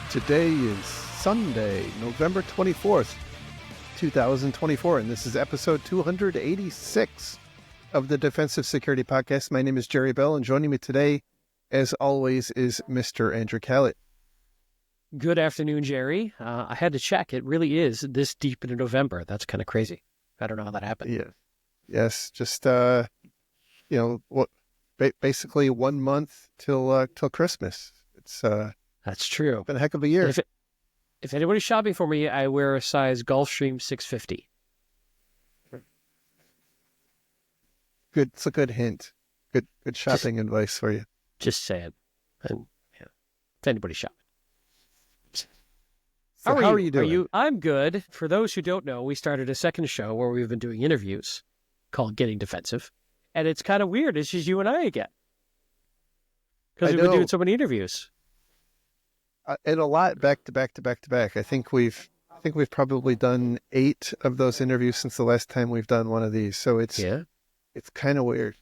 Today is Sunday, November 24th, 2024, and this is episode 286 of the Defensive Security Podcast. My name is Jerry Bell, and joining me today, as always, is Mr. Andrew Kalat. Good afternoon, Jerry. I had to check. It really is this deep into November. That's kind of crazy. I don't know how that happened. Yeah. Yes, just, basically 1 month till Christmas. It's That's true. been a heck of a year. If anybody's shopping for me, I wear a size Gulfstream 650. Good. It's a good hint. Good shopping advice for you. Just saying. And, yeah, if anybody's shopping. So how are you doing? I'm good. For those who don't know, we started a second show where we've been doing interviews called Getting Defensive. And it's kind of weird. It's just you and I again. Because we've been doing so many interviews. And a lot back to back. I think we've probably done 8 of those interviews since the last time we've done one of these. So it's kind of weird.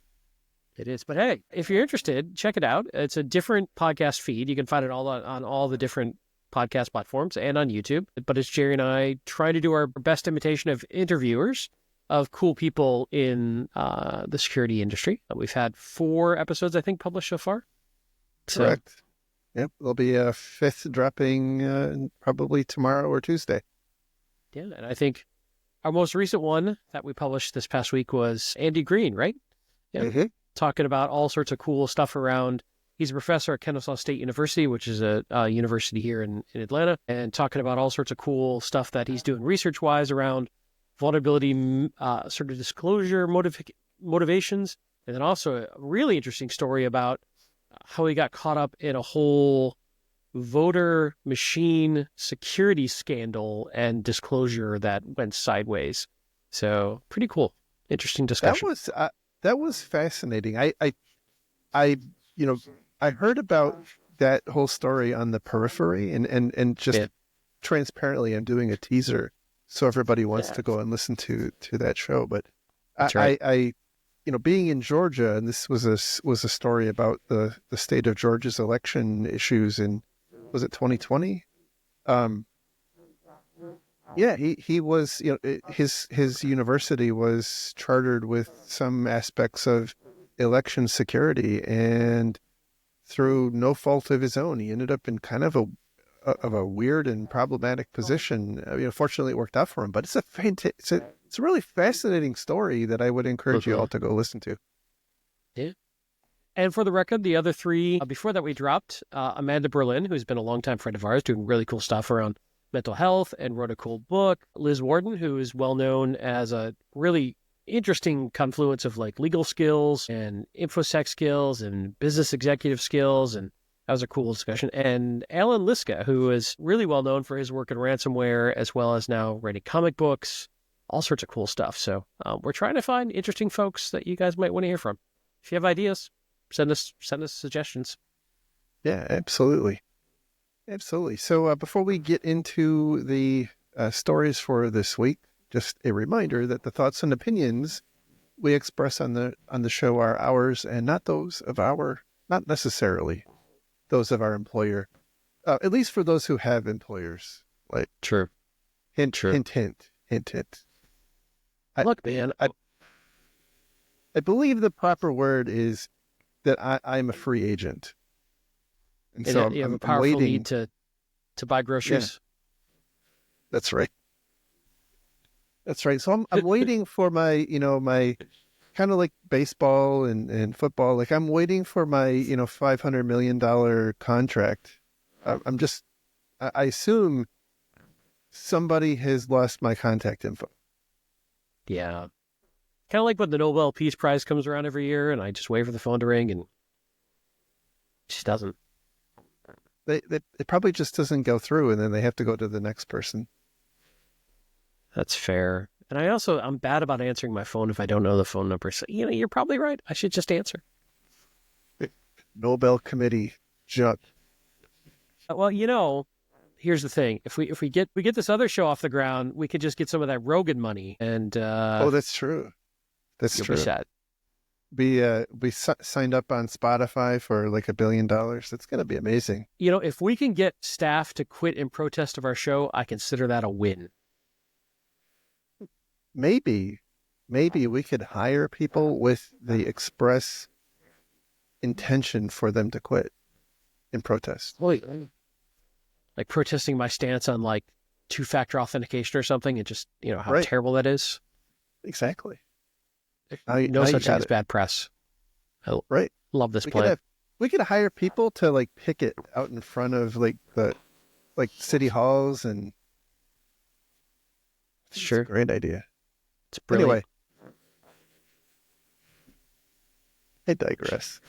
It is. But hey, if you're interested, check it out. It's a different podcast feed. You can find it all on all the different podcast platforms and on YouTube. But it's Jerry and I trying to do our best imitation of interviewers of cool people in the security industry. We've had 4 episodes, I think, published so far. Correct. Yep, there'll be a 5th dropping probably tomorrow or Tuesday. Yeah, and I think our most recent one that we published this past week was Andy Green, right? Yeah, talking about all sorts of cool stuff around. He's a professor at Kennesaw State University, which is a university here in Atlanta, and talking about all sorts of cool stuff that he's doing research-wise around vulnerability sort of disclosure motivations, and then also a really interesting story about how he got caught up in a whole voter machine security scandal and disclosure that went sideways. So pretty cool. Interesting discussion. That was fascinating. I heard about that whole story on the periphery and just transparently, I'm doing a teaser so everybody wants to go and listen to that show. But I being in Georgia, and this was a story about the state of Georgia's election issues in, was it 2020? He was, his university was chartered with some aspects of election security, and through no fault of his own, he ended up in kind of a weird and problematic position. Fortunately, it worked out for him, but it's a really fascinating story that I would encourage you all to go listen to. Yeah. And for the record, the other 3, before that we dropped, Amanda Berlin, who's been a longtime friend of ours, doing really cool stuff around mental health and wrote a cool book. Liz Warden, who is well known as a really interesting confluence of like legal skills and InfoSec skills and business executive skills, and that was a cool discussion. And Alan Liska, who is really well known for his work in ransomware, as well as now writing comic books, all sorts of cool stuff. So we're trying to find interesting folks that you guys might want to hear from. If you have ideas, send us suggestions. Yeah, absolutely. Absolutely. So before we get into the stories for this week, just a reminder that the thoughts and opinions we express on the show are ours and not necessarily those of our employer, at least for those who have employers. Like, true. Hint. Look, man, I believe the proper word is that I'm a free agent. And so you have I'm a powerful waiting need to buy groceries. Yeah. That's right. So I'm waiting for my, my kind of like baseball and football. Like I'm waiting for my, $500 million contract. I assume somebody has lost my contact info. Yeah. Kind of like when the Nobel Peace Prize comes around every year and I just wait for the phone to ring and it just doesn't. It probably just doesn't go through, and then they have to go to the next person. That's fair. And I'm bad about answering my phone if I don't know the phone number. So, you're probably right. I should just answer. Nobel Committee junk. Well, here's the thing. If we get this other show off the ground, we could just get some of that Rogan money, and That's true. That's you'll true. be set. We signed up on Spotify for like $1 billion. That's going to be amazing. If we can get staff to quit in protest of our show, I consider that a win. Maybe we could hire people with the express intention for them to quit in protest. Like protesting my stance on like 2-factor authentication or something, and just how Right. terrible that is. Exactly. No such thing as bad press. I Right. love this plan. We could hire people to like picket out in front of like the city halls, and Sure. it's a great idea. It's brilliant. Anyway, I digress.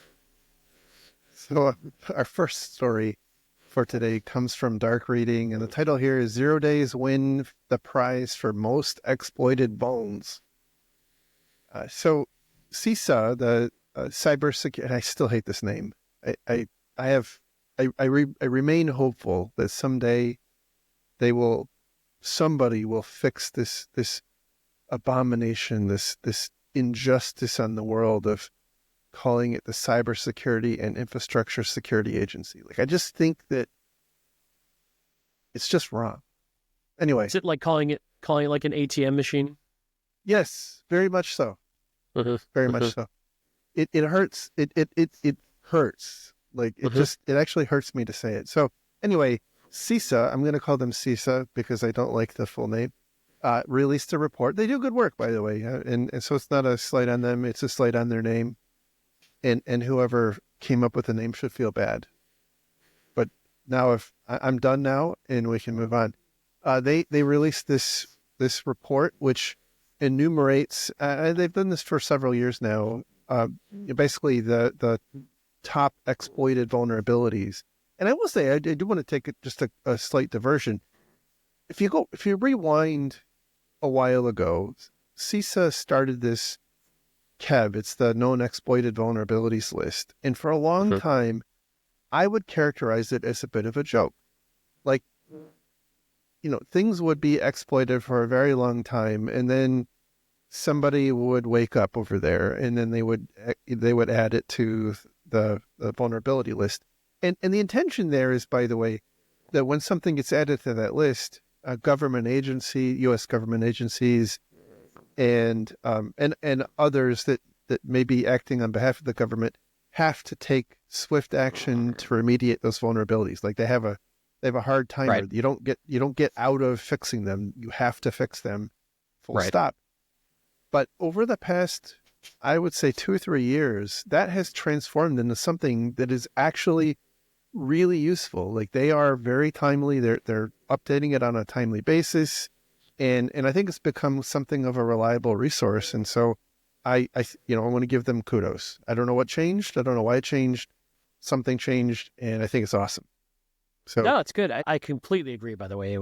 So our first story for today comes from Dark Reading, and the title here is 0 Days Win the Prize for Most Exploited Vulns. So CISA, the cybersecurity, and I still hate this name. I remain hopeful that someday somebody will fix this abomination, this injustice on the world of calling it the Cybersecurity and Infrastructure Security Agency. Like, I just think that it's just wrong. Anyway, Is it like calling it like an ATM machine? yes, very much so. Very much so. It hurts. It hurts. Like it actually hurts me to say it. So anyway, CISA, I'm going to call them CISA because I don't like the full name, released a report. They do good work, by the way. And so it's not a slight on them. It's a slight on their name. And whoever came up with the name should feel bad. But now if I'm done now and we can move on. They released this report, which enumerates, they've done this for several years now, basically the top exploited vulnerabilities. And I will say, I do want to take just a slight diversion. If you rewind a while ago, CISA started this KEV, it's the known exploited vulnerabilities list. And for a long time, I would characterize it as a bit of a joke. Like, things would be exploited for a very long time, and then somebody would wake up over there, and then they would add it to the vulnerability list. And the intention there is, by the way, that when something gets added to that list, a government agency, U.S. government agencies, and others that may be acting on behalf of the government have to take swift action to remediate those vulnerabilities. Like they have a hard time. Right. You don't get out of fixing them. You have to fix them. Full stop. But over the past, I would say 2 or 3 years, that has transformed into something that is actually really useful. Like they are very timely. They're updating it on a timely basis. And I think it's become something of a reliable resource. And so I want to give them kudos. I don't know what changed. I don't know why it changed. Something changed, and I think it's awesome. So no, it's good. I completely agree, by the way.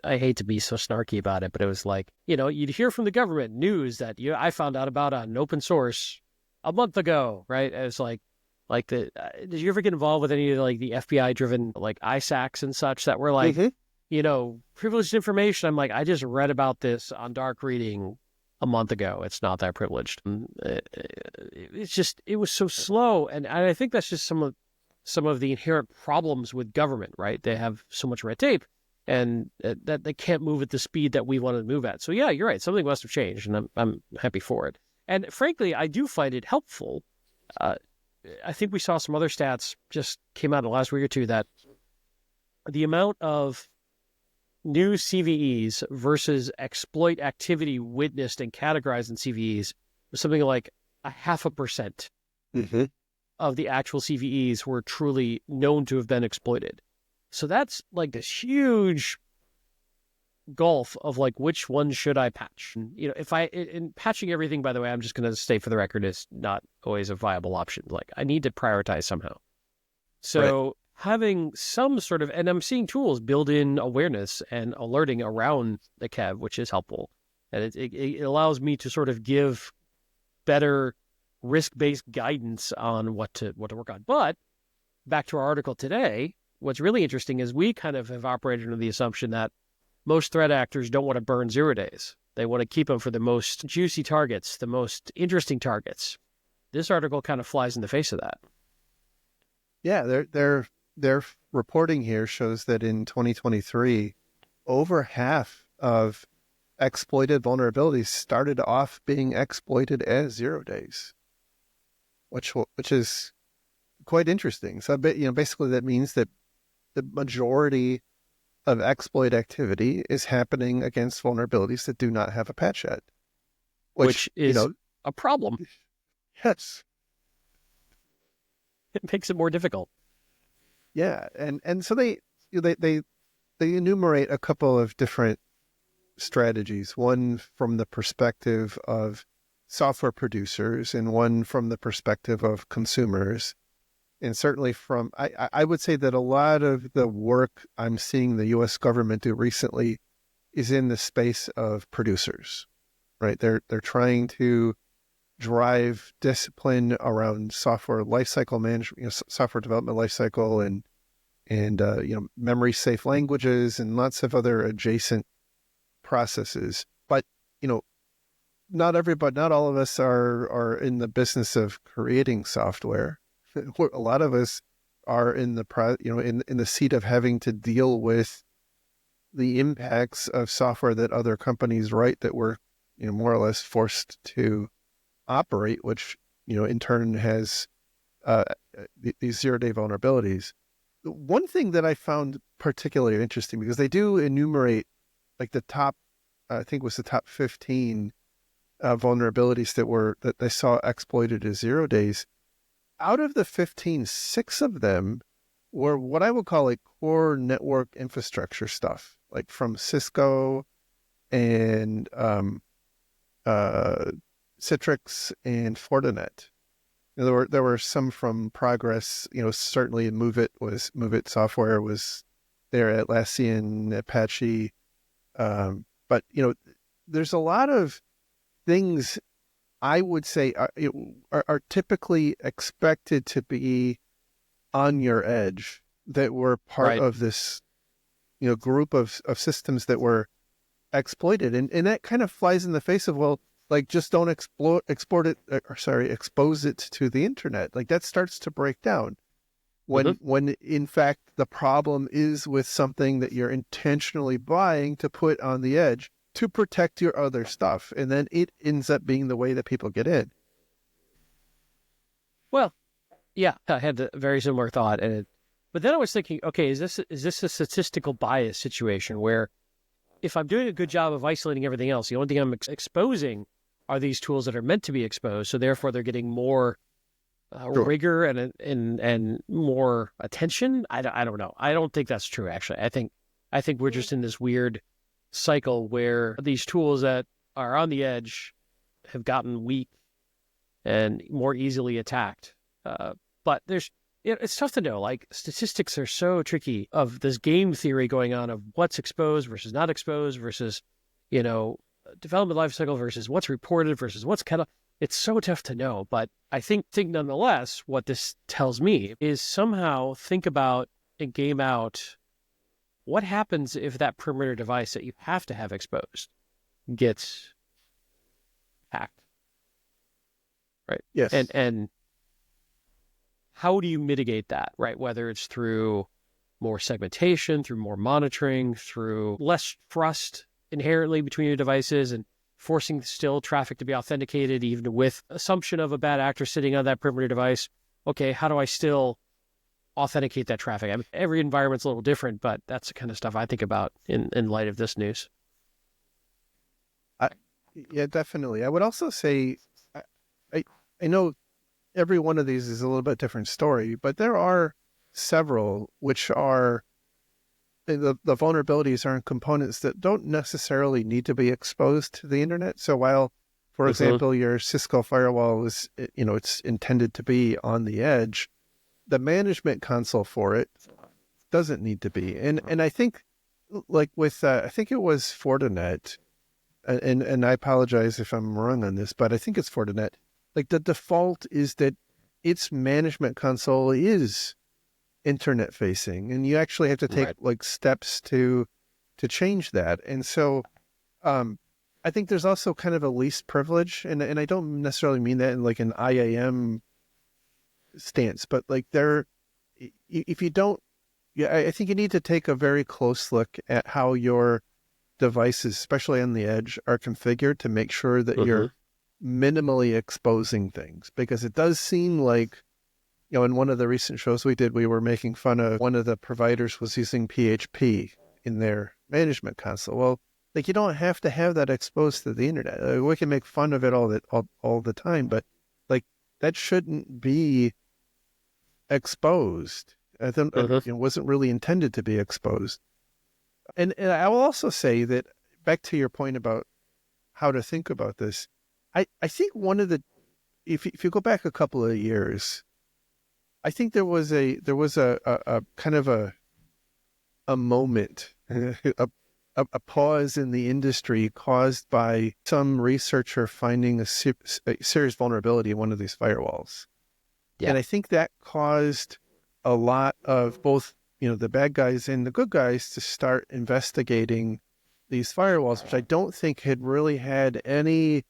I hate to be so snarky about it, but it was like, you'd hear from the government news that I found out about on open source a month ago, right? It was like did you ever get involved with any of the FBI driven like ISACs and such that were like, privileged information? I'm like, I just read about this on Dark Reading a month ago. It's not that privileged. It was so slow. And I think that's just some of the inherent problems with government, right? They have so much red tape and that they can't move at the speed that we want to move at. So yeah, you're right. Something must have changed, and I'm happy for it. And frankly, I do find it helpful. I think we saw some other stats just came out in the last week or two that the amount of new CVEs versus exploit activity witnessed and categorized in CVEs was something like 0.5% of the actual CVEs were truly known to have been exploited. So that's like this huge gulf of like, which one should I patch? In patching everything, by the way, I'm just going to state for the record, is not always a viable option. Like I need to prioritize somehow. So having some sort of, and I'm seeing tools build in awareness and alerting around the KEV, which is helpful. And it allows me to sort of give better risk-based guidance on what to work on. But back to our article today, what's really interesting is we kind of have operated under the assumption that most threat actors don't want to burn 0 days. They want to keep them for the most juicy targets, the most interesting targets. This article kind of flies in the face of that. Yeah, their reporting here shows that in 2023, over half of exploited vulnerabilities started off being exploited as 0 days, which is quite interesting. So, basically that means that the majority of exploit activity is happening against vulnerabilities that do not have a patch yet, which is a problem. Yes, it makes it more difficult. Yeah, and so they enumerate a couple of different strategies. One from the perspective of software producers, and one from the perspective of consumers. And certainly I would say that a lot of the work I'm seeing the U.S. government do recently is in the space of producers, right? They're trying to drive discipline around software lifecycle management, software development lifecycle, and memory safe languages and lots of other adjacent processes. But not all of us are in the business of creating software. A lot of us are in the seat of having to deal with the impacts of software that other companies write that we're more or less forced to operate, which in turn has these 0 day vulnerabilities. One thing that I found particularly interesting, because they do enumerate like the top, I think it was the top 15 vulnerabilities that they saw exploited as 0 days. Out of the 15, 6 of them were what I would call like core network infrastructure stuff, like from Cisco and Citrix and Fortinet. There were some from Progress. Certainly MoveIt software was there, Atlassian, Apache. But there's a lot of things I would say are typically expected to be on your edge that were part of this, group of systems that were exploited. And that kind of flies in the face of, well, like, just don't expose it to the internet. Like, that starts to break down when in fact the problem is with something that you're intentionally buying to put on the edge to protect your other stuff. And then it ends up being the way that people get in. Well, yeah, I had a very similar thought. But then I was thinking, okay, is this a statistical bias situation where if I'm doing a good job of isolating everything else, the only thing I'm exposing are these tools that are meant to be exposed. So therefore they're getting more rigor and more attention. I don't know. I don't think that's true, actually. I think we're just in this weird cycle where these tools that are on the edge have gotten weak and more easily attacked. But it's tough to know. Like, statistics are so tricky of this game theory going on of what's exposed versus not exposed versus, development lifecycle versus what's reported versus what's kind of. It's so tough to know. But I think nonetheless, what this tells me is somehow think about and game out what happens if that perimeter device that you have to have exposed gets hacked. Right. Yes. And how do you mitigate that, right? Whether it's through more segmentation, through more monitoring, through less trust inherently between your devices, and forcing still traffic to be authenticated, even with assumption of a bad actor sitting on that perimeter device. Okay, how do I still authenticate that traffic? I mean, every environment's a little different, but that's the kind of stuff I think about in light of this news. Yeah, definitely. I would also say, I know every one of these is a little bit different story, but there are several which are the vulnerabilities are in components that don't necessarily need to be exposed to the internet. So while, for example, your Cisco firewall is, it's intended to be on the edge, the management console for it doesn't need to be. And I think, like with I think it was Fortinet, and I apologize if I'm wrong on this, but I think it's Fortinet. Like the default is that its management console is internet facing, and you actually have to take like steps to change that. And so I think there's also kind of a least privilege, and I don't necessarily mean that in like an IAM stance, but like if you don't, yeah, I think you need to take a very close look at how your devices, especially on the edge, are configured to make sure that you're minimally exposing things, because it does seem like, in one of the recent shows we did, we were making fun of one of the providers was using PHP in their management console. Well, like you don't have to have that exposed to the internet. We can make fun of it all the time, but like that shouldn't be exposed. I think it wasn't really intended to be exposed. And I will also say that, back to your point about how to think about this, I think one of the, if you go back a couple of years, I think there was a kind of a moment, a pause in the industry caused by some researcher finding a serious vulnerability in one of these firewalls. Yeah. And I think that caused a lot of both, the bad guys and the good guys to start investigating these firewalls, which I don't think had really had any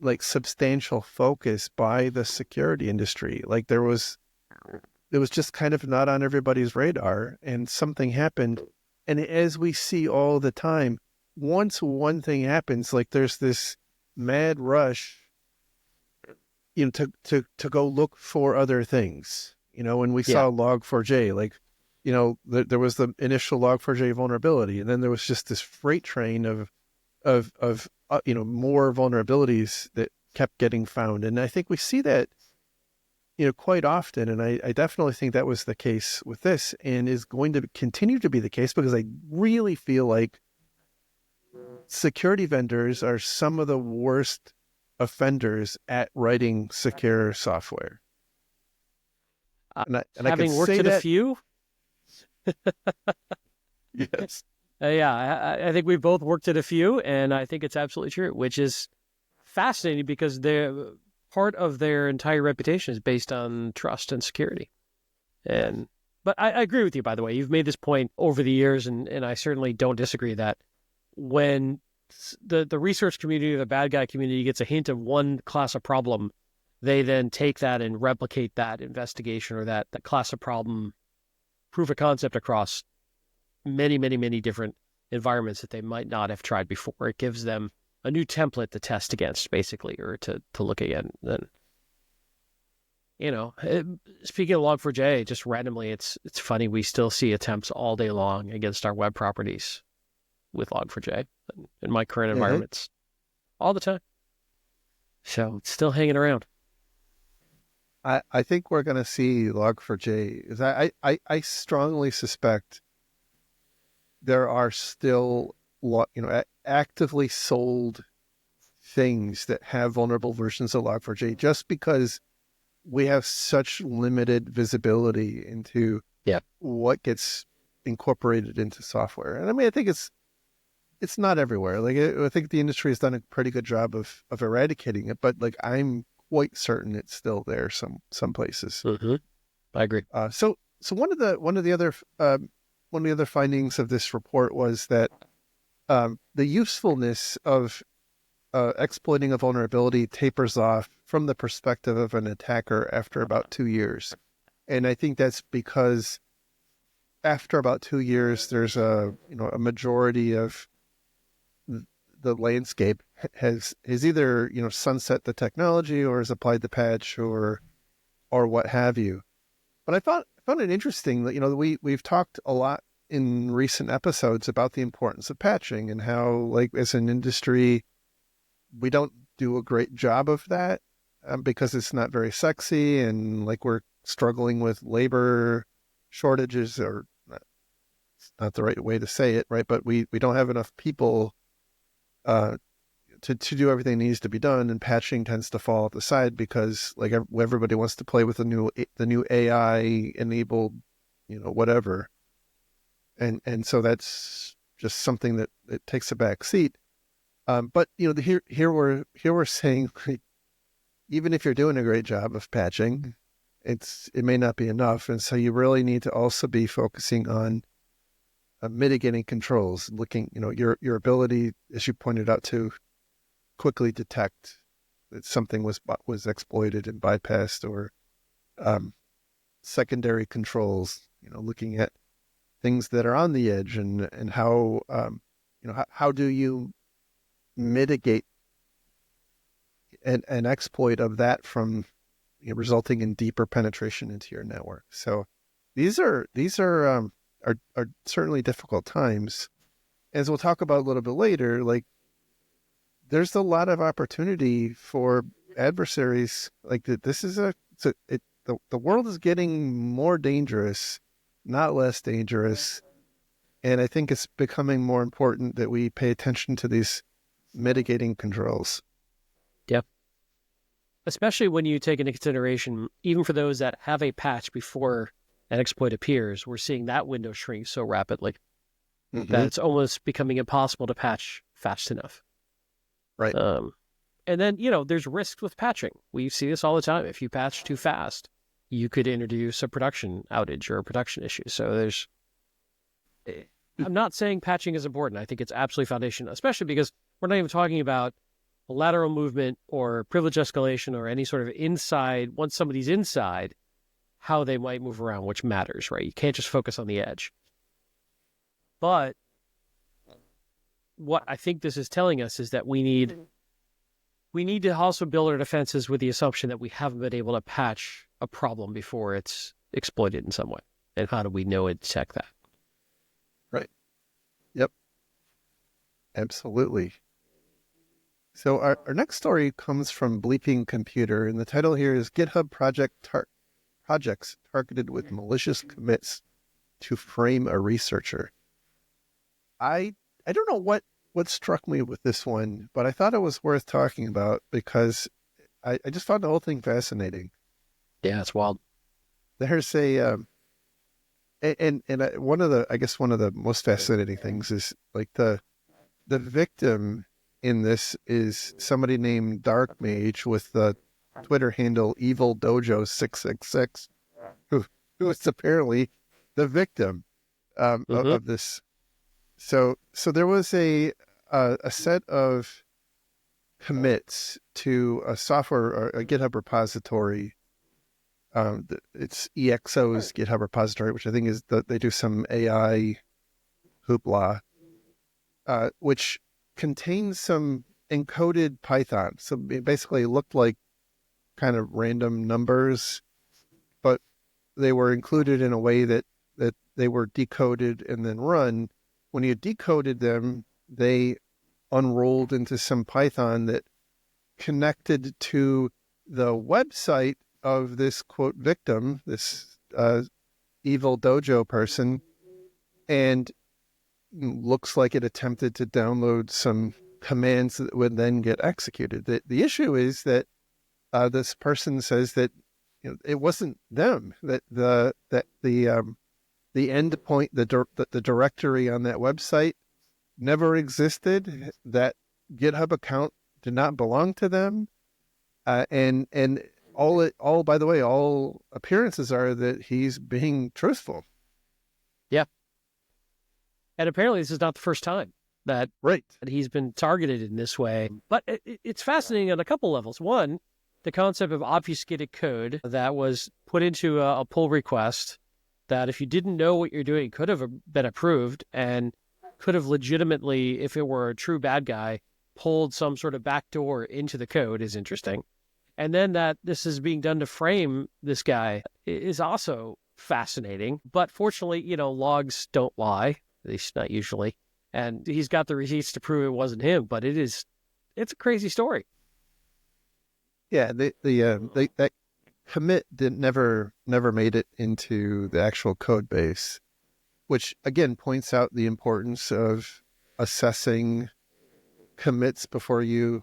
like substantial focus by the security industry. Like it was just kind of not on everybody's radar, and something happened. And as we see all the time, once one thing happens, like there's this mad rush, to go look for other things. When we saw Log4j, like, there was the initial Log4j vulnerability, and then there was just this freight train of more vulnerabilities that kept getting found. And I think we see that, quite often. And I definitely think that was the case with this, and is going to continue to be the case, because I really feel like security vendors are some of the worst offenders at writing secure software. And having worked at a few. Yes. I think we've both worked at a few, and I think it's absolutely true, which is fascinating, because part of their entire reputation is based on trust and security. But I agree with you, by the way. You've made this point over the years, and I certainly don't disagree that when the research community or the bad guy community gets a hint of one class of problem, they then take that and replicate that investigation or that class of problem proof of concept across many, many, many different environments that they might not have tried before. It gives them a new template to test against, basically, or to look at. Then, speaking of Log4j, just randomly, it's funny, we still see attempts all day long against our web properties with Log4j in my current environments all the time. So it's still hanging around. I think we're going to see Log4j. I strongly suspect there are still actively sold things that have vulnerable versions of Log4j, just because we have such limited visibility into what gets incorporated into software. And I mean, I think it's not everywhere. Like I think the industry has done a pretty good job of eradicating it, but like I'm quite certain it's still there some places. I agree. So one of the other findings of this report was that the usefulness of exploiting a vulnerability tapers off from the perspective of an attacker after about 2 years. And I think that's because after about 2 years, there's a majority of the landscape has either, sunset the technology or has applied the patch or what have you. But I found it interesting that, we've talked a lot in recent episodes about the importance of patching and how, like, as an industry, we don't do a great job of that because it's not very sexy, and like we're struggling with labor shortages, or not the right way to say it, right? But we don't have enough people to do everything that needs to be done, and patching tends to fall off the side because like everybody wants to play with the new AI enabled, whatever. and so that's just something that it takes a back seat. But here we're saying, like, even if you're doing a great job of patching, it may not be enough, and so you really need to also be focusing on mitigating controls, looking, your ability, as you pointed out, to quickly detect that something was exploited and bypassed, or secondary controls, looking at things that are on the edge, and how how do you mitigate an exploit of that from resulting in deeper penetration into your network. So these are certainly difficult times. As we'll talk about a little bit later, like, there's a lot of opportunity for adversaries. Like, this is the world is getting more dangerous, not less dangerous. And I think it's becoming more important that we pay attention to these mitigating controls. Yep. Especially when you take into consideration, even for those that have a patch before an exploit appears, we're seeing that window shrink so rapidly that it's almost becoming impossible to patch fast enough. Right. And then, there's risks with patching. We see this all the time. If you patch too fast, you could introduce a production outage or a production issue. So I'm not saying patching is important. I think it's absolutely foundational, especially because we're not even talking about a lateral movement or privilege escalation or any sort of inside, once somebody's inside, how they might move around, which matters, right? You can't just focus on the edge. But what I think this is telling us is that we need to also build our defenses with the assumption that we haven't been able to patch a problem before it's exploited in some way. And how do we know and detect that? Right. Yep. Absolutely. So our next story comes from Bleeping Computer, and the title here is GitHub Projects Targeted with Malicious Commits to Frame a Researcher. I don't know what struck me with this one, but I thought it was worth talking about because I just found the whole thing fascinating. Yeah, it's wild. There's one of the most fascinating things is, like, the victim in this is somebody named Dark Mage with the Twitter handle Evil Dojo 666, who is apparently the victim of this. So there was a set of commits to a software or a GitHub repository. It's EXO's GitHub repository, which I think is they do some AI hoopla, which contains some encoded Python. So it basically looked like kind of random numbers, but they were included in a way that they were decoded and then run. When you decoded them, they unrolled into some Python that connected to the website of this, quote, victim, this evil dojo person, and looks like it attempted to download some commands that would then get executed. The issue is that this person says that it wasn't them, that the endpoint, the directory on that website never existed, that GitHub account did not belong to them, and all by the way, all appearances are that he's being truthful. Yeah. And apparently this is not the first time that he's been targeted in this way. But it's fascinating on a couple levels. One, the concept of obfuscated code that was put into a pull request that, if you didn't know what you're doing, could have been approved and could have legitimately, if it were a true bad guy, pulled some sort of backdoor into the code is interesting. And then that this is being done to frame this guy is also fascinating. But fortunately, logs don't lie, at least not usually. And he's got the receipts to prove it wasn't him, but it's a crazy story. Yeah, that commit never made it into the actual code base, which again points out the importance of assessing commits before you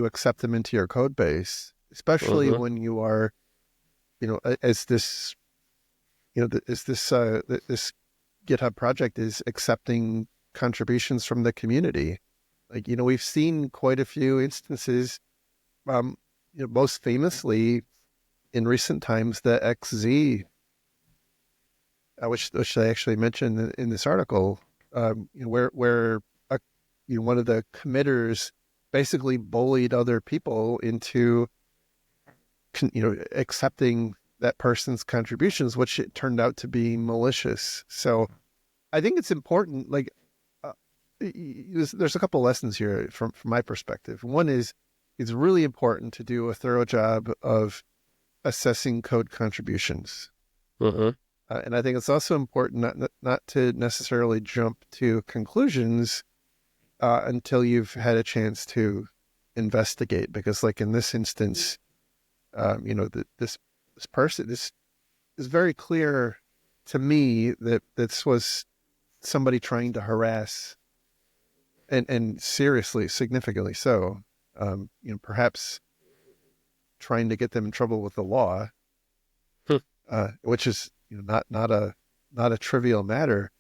accept them into your code base, especially when you are, as this GitHub project is accepting contributions from the community. Like, we've seen quite a few instances, most famously in recent times, the XZ, which I actually mentioned in this article, where one of the committers basically bullied other people into, accepting that person's contributions, which it turned out to be malicious. So I think it's important. Like, there's a couple lessons here from my perspective. One is it's really important to do a thorough job of assessing code contributions. And I think it's also important not to necessarily jump to conclusions until you've had a chance to investigate. Because, like in this instance, this person, this is very clear to me that this was somebody trying to harass, and seriously, significantly so, perhaps trying to get them in trouble with the law, which is not a trivial matter.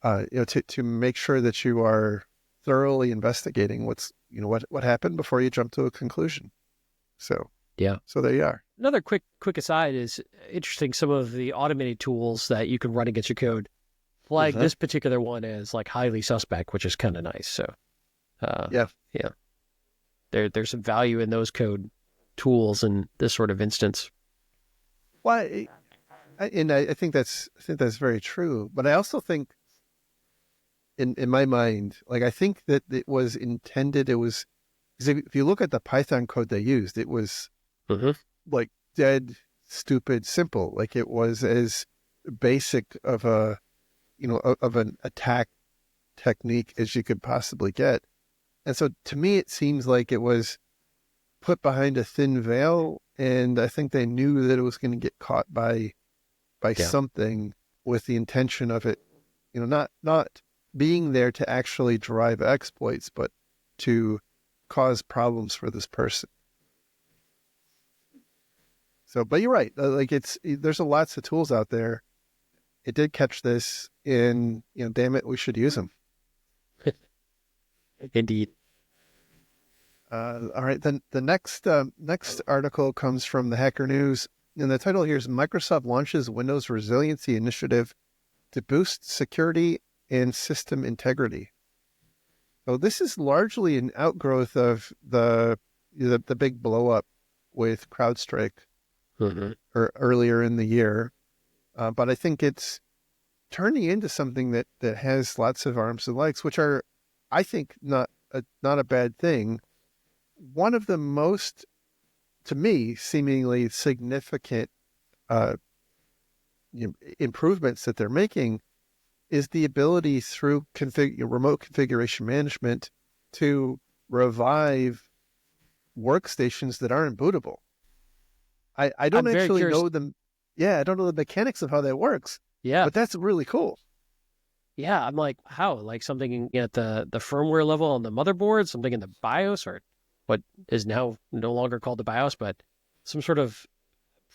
To make sure that you are thoroughly investigating what happened before you jump to a conclusion. So there you are. Another quick aside is interesting. Some of the automated tools that you can run against your code flag this particular one as like highly suspect, which is kind of nice. So there's some value in those code tools in this sort of instance. Well, I think that's very true. But I also think, in my mind, like, I think that it was intended. It was, because if you look at the Python code they used, it was like dead stupid simple. Like, it was as basic of an attack technique as you could possibly get. And so to me, it seems like it was put behind a thin veil, and I think they knew that it was going to get caught by something, with the intention of it, not being there to actually drive exploits, but to cause problems for this person. So, but you're right. Like, there's lots of tools out there. It did catch this, and damn it, we should use them. Indeed. All right. Then the next article comes from the Hacker News, and the title here is Microsoft launches Windows Resiliency Initiative to boost security and system integrity. So this is largely an outgrowth of the big blow up with CrowdStrike earlier in the year, but I think it's turning into something that has lots of arms and legs, which are, I think, not a bad thing. One of the most, to me, seemingly significant improvements that they're making is the ability through remote configuration management to revive workstations that aren't bootable. I don't actually know them. Yeah, I don't know the mechanics of how that works. Yeah, but that's really cool. Yeah, I'm like, how? Like something at the firmware level on the motherboard, something in the BIOS, or what is now no longer called the BIOS, but some sort of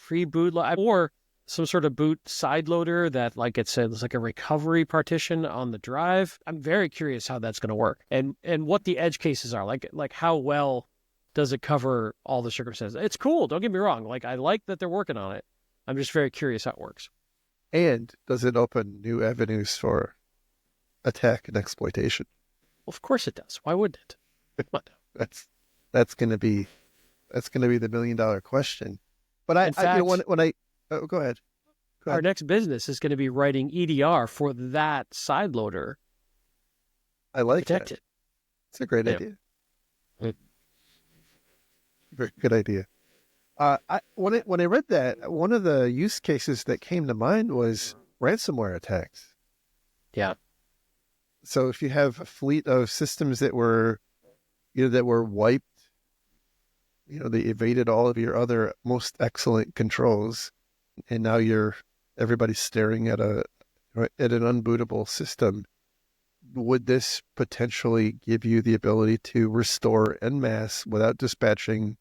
pre-boot, or some sort of boot side loader that, like it says, like a recovery partition on the drive. I'm very curious how that's going to work, and what the edge cases are. Like how well does it cover all the circumstances? It's cool. Don't get me wrong. Like, I like that they're working on it. I'm just very curious how it works. And does it open new avenues for attack and exploitation? Well, of course it does. Why wouldn't it? That's going to be the $1 million question. But in fact, go ahead. Our next business is going to be writing EDR for that side loader. I like protect it. It's a great idea. Very good idea. When I read that, one of the use cases that came to mind was ransomware attacks. Yeah. So if you have a fleet of systems that were wiped, they evaded all of your other most excellent controls, and now everybody's staring at an unbootable system. Would this potentially give you the ability to restore en masse without dispatching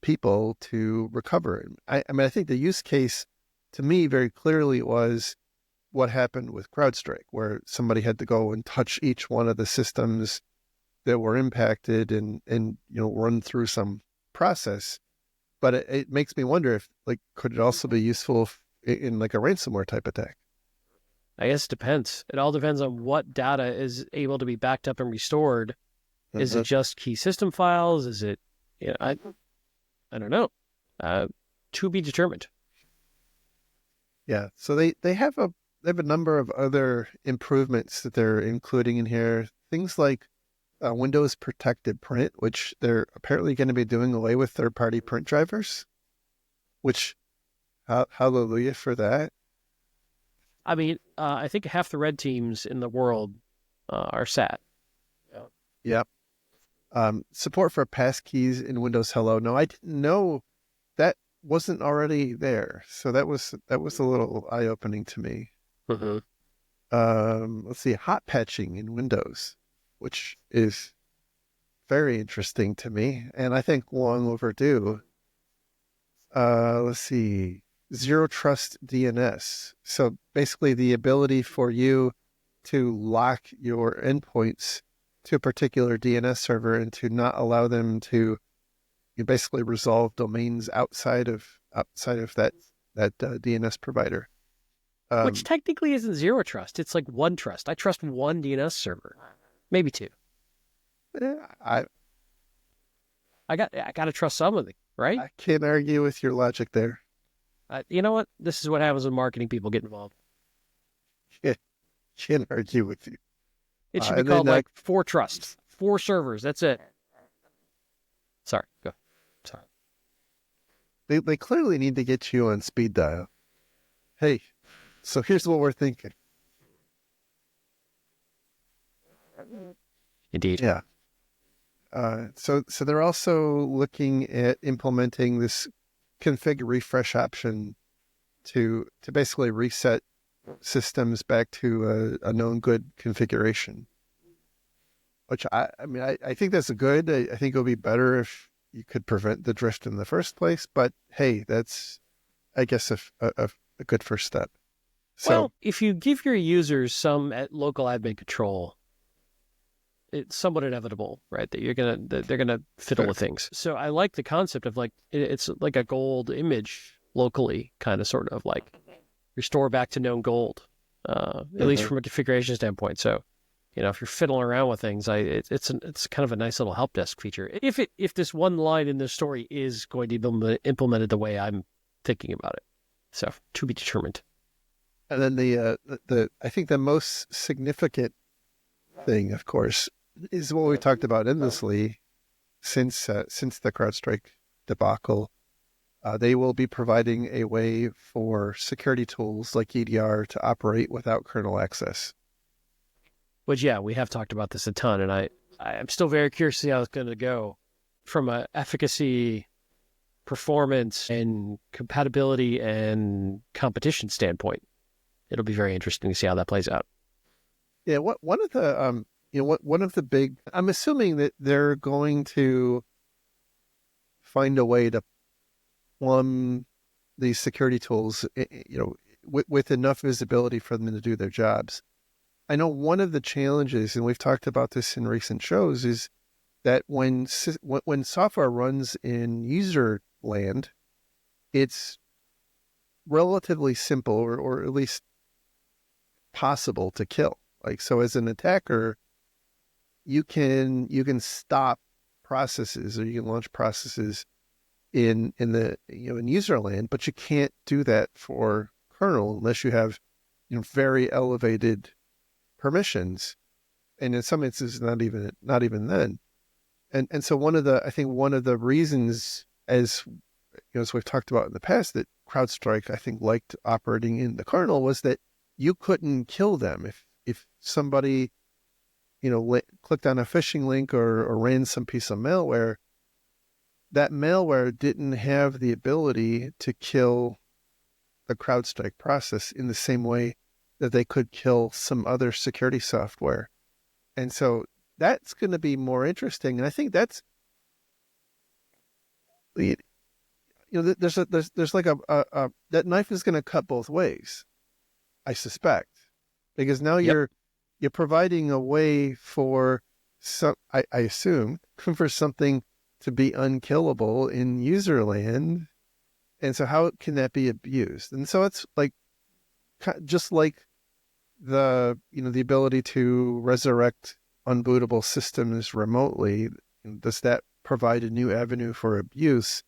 people to recover? I mean, I think the use case to me very clearly was what happened with CrowdStrike, where somebody had to go and touch each one of the systems that were impacted and run through some process. But it makes me wonder if, like, could it also be useful in like a ransomware type attack? I guess it depends. It all depends on what data is able to be backed up and restored. Is it just key system files? Is it, I don't know. To be determined. Yeah. So they have a number of other improvements that they're including in here. Things like Windows protected print, which they're apparently going to be doing away with third-party print drivers, which hallelujah for that. I mean, I think half the red teams in the world are SAT. Yep. Support for passkeys in Windows Hello. No, I didn't know that wasn't already there. So that was a little eye-opening to me. Mm-hmm. Let's see, hot patching in Windows, which is very interesting to me, and I think long overdue. Let's see, zero trust DNS. So basically the ability for you to lock your endpoints to a particular DNS server and to not allow them to basically resolve domains outside of that DNS provider. Which technically isn't zero trust. It's like one trust. I trust one DNS server, maybe two. I got to trust somebody, right? I can't argue with your logic there. You know what? This is what happens when marketing people get involved. Can't argue with you. It should be called like 4 trusts, 4 servers. That's it. Sorry, go. Sorry. They clearly need to get you on speed dial. Hey, so here's what we're thinking. Indeed. Yeah. So they're also looking at implementing this config refresh option to basically reset systems back to a known good configuration. Which I think that's good. I think it'll be better if you could prevent the drift in the first place. But hey, that's, I guess, a good first step. So, well, if you give your users some local admin control, it's somewhat inevitable, right? That they're gonna fiddle with things. So I like the concept of like it's like a gold image locally, kind of sort of like restore back to known gold, at least from a configuration standpoint. So, if you're fiddling around with things, it's kind of a nice little help desk feature. If this one line in the story is going to be implemented the way I'm thinking about it, so to be determined. And then the I think the most significant thing, of course, is what we talked about endlessly since the CrowdStrike debacle. They will be providing a way for security tools like EDR to operate without kernel access. Which, yeah, we have talked about this a ton, and I'm still very curious to see how it's going to go from a efficacy, performance, and compatibility and competition standpoint. It'll be very interesting to see how that plays out. Yeah, one of the big, I'm assuming that they're going to find a way to plumb these security tools, with enough visibility for them to do their jobs. I know one of the challenges, and we've talked about this in recent shows, is that when software runs in user land, it's relatively simple or at least possible to kill. Like, so as an attacker, you can stop processes, or you can launch processes in user land, but you can't do that for kernel unless you have very elevated permissions, and in some instances not even then. And so one of the reasons, as we've talked about in the past, that CrowdStrike I think liked operating in the kernel was that you couldn't kill them if somebody clicked on a phishing link or ran some piece of malware. That malware didn't have the ability to kill the CrowdStrike process in the same way that they could kill some other security software. And so that's going to be more interesting. And I think that's, there's like that knife is going to cut both ways. I suspect, because now Yep. you're providing a way for some, I assume, for something to be unkillable in user land. And so how can that be abused? And so it's like, just like the ability to resurrect unbootable systems remotely, does that provide a new avenue for abuse?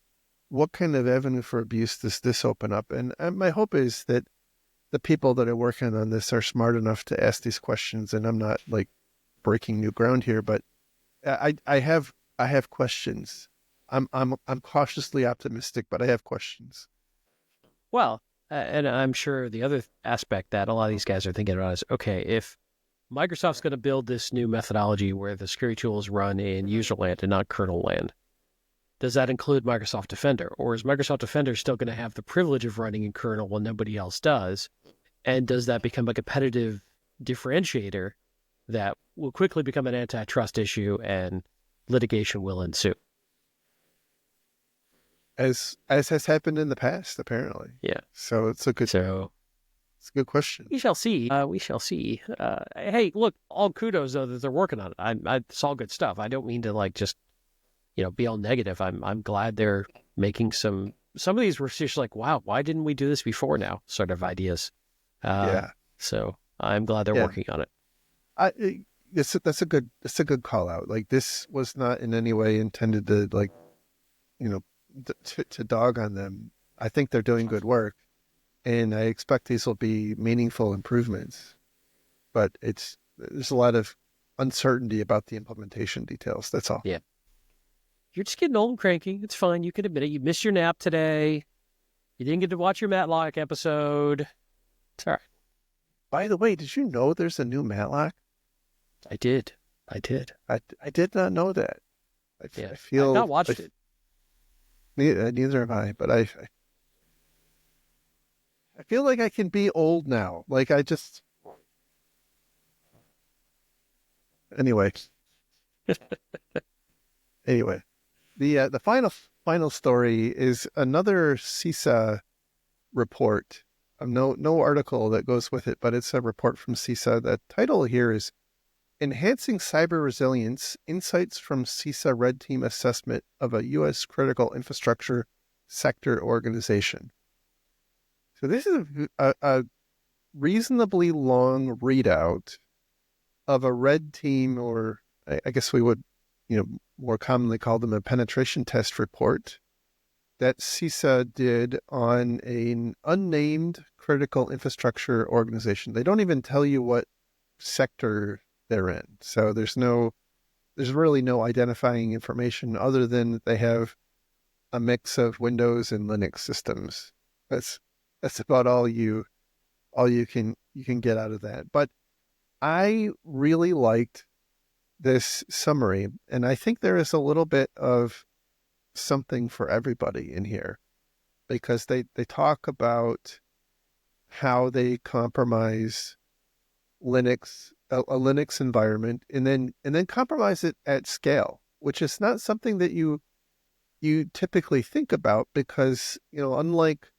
What kind of avenue for abuse does this open up? And my hope is that the people that are working on this are smart enough to ask these questions. And I'm not like breaking new ground here, but I have questions. I'm cautiously optimistic, but I have questions. Well, and I'm sure the other aspect that a lot of these guys are thinking about is, okay, if Microsoft's going to build this new methodology where the security tools run in user land and not kernel land, does that include Microsoft Defender? Or is Microsoft Defender still going to have the privilege of running in kernel when nobody else does? And does that become a competitive differentiator that will quickly become an antitrust issue and litigation will ensue? As has happened in the past, apparently. Yeah. So it's a good question. We shall see. We shall see. Hey, look, all kudos though that they're working on it. It's all good stuff. I don't mean to like just be all negative. I'm glad they're making some of these were just like, wow, why didn't we do this before now? Sort of ideas. Yeah. So I'm glad they're working on it. That's a good call out. Like, this was not in any way intended to like, to dog on them. I think they're doing good work, and I expect these will be meaningful improvements. But there's a lot of uncertainty about the implementation details. That's all. Yeah. You're just getting old and cranky. It's fine. You can admit it. You missed your nap today. You didn't get to watch your Matlock episode. It's all right. By the way, did you know there's a new Matlock? I did. I did not know that. I feel I've not watched it. Neither have I, but I feel like I can be old now. Like, anyway. Anyway, the final story is another CISA report. No article that goes with it, but it's a report from CISA. The title here is Enhancing Cyber Resilience, Insights from CISA Red Team Assessment of a U.S. Critical Infrastructure Sector Organization. So this is a reasonably long readout of a red team, or I guess we would, more commonly call them a penetration test report that CISA did on an unnamed critical infrastructure organization. They don't even tell you what sector they're in. So there's really no identifying information other than that they have a mix of Windows and Linux systems. That's about all you can get out of that. But I really liked this summary, and I think there is a little bit of something for everybody in here, because they talk about how they compromise Linux, a Linux environment, and then compromise it at scale, which is not something that you typically think about, because unlike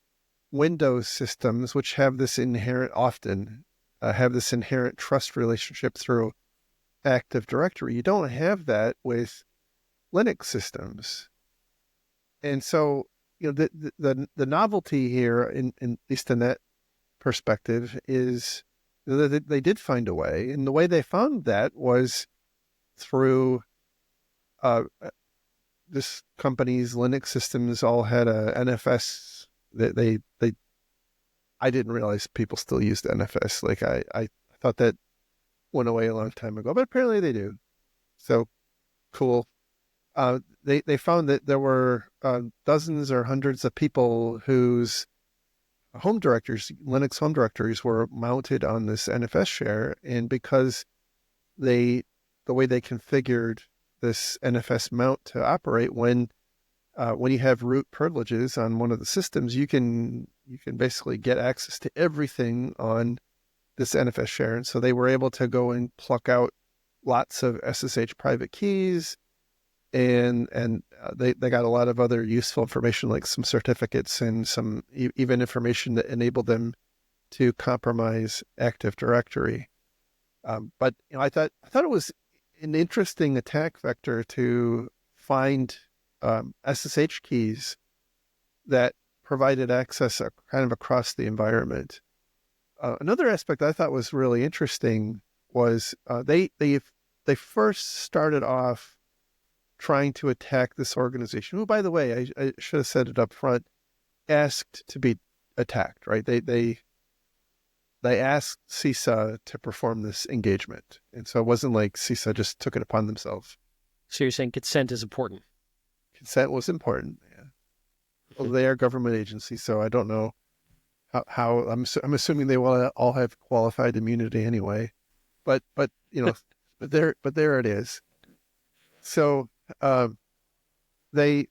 Windows systems, which have this inherent trust relationship through Active Directory, you don't have that with Linux systems. And so, the novelty here, in at least in that perspective, is that they did find a way, and the way they found that was through this company's Linux systems all had a NFS. I didn't realize people still used NFS. Like, I thought that went away a long time ago, but apparently they do. So cool. They found that there were dozens or hundreds of people whose Linux home directories were mounted on this NFS share, and because the way they configured this NFS mount to operate, when you have root privileges on one of the systems, you can basically get access to everything on this NFS share. And so they were able to go and pluck out lots of SSH private keys, and they got a lot of other useful information, like some certificates and some even information that enabled them to compromise Active Directory. But I thought it was an interesting attack vector to find SSH keys that provided access kind of across the environment. Another aspect I thought was really interesting was they first started off trying to attack this organization, who, by the way, I should have said it up front, asked to be attacked, right? They asked CISA to perform this engagement. And so it wasn't like CISA just took it upon themselves. So you're saying consent is important? Consent was important, yeah. Well, they are government agencies, so I don't know how I'm assuming they will all have qualified immunity anyway. But but there it is. So they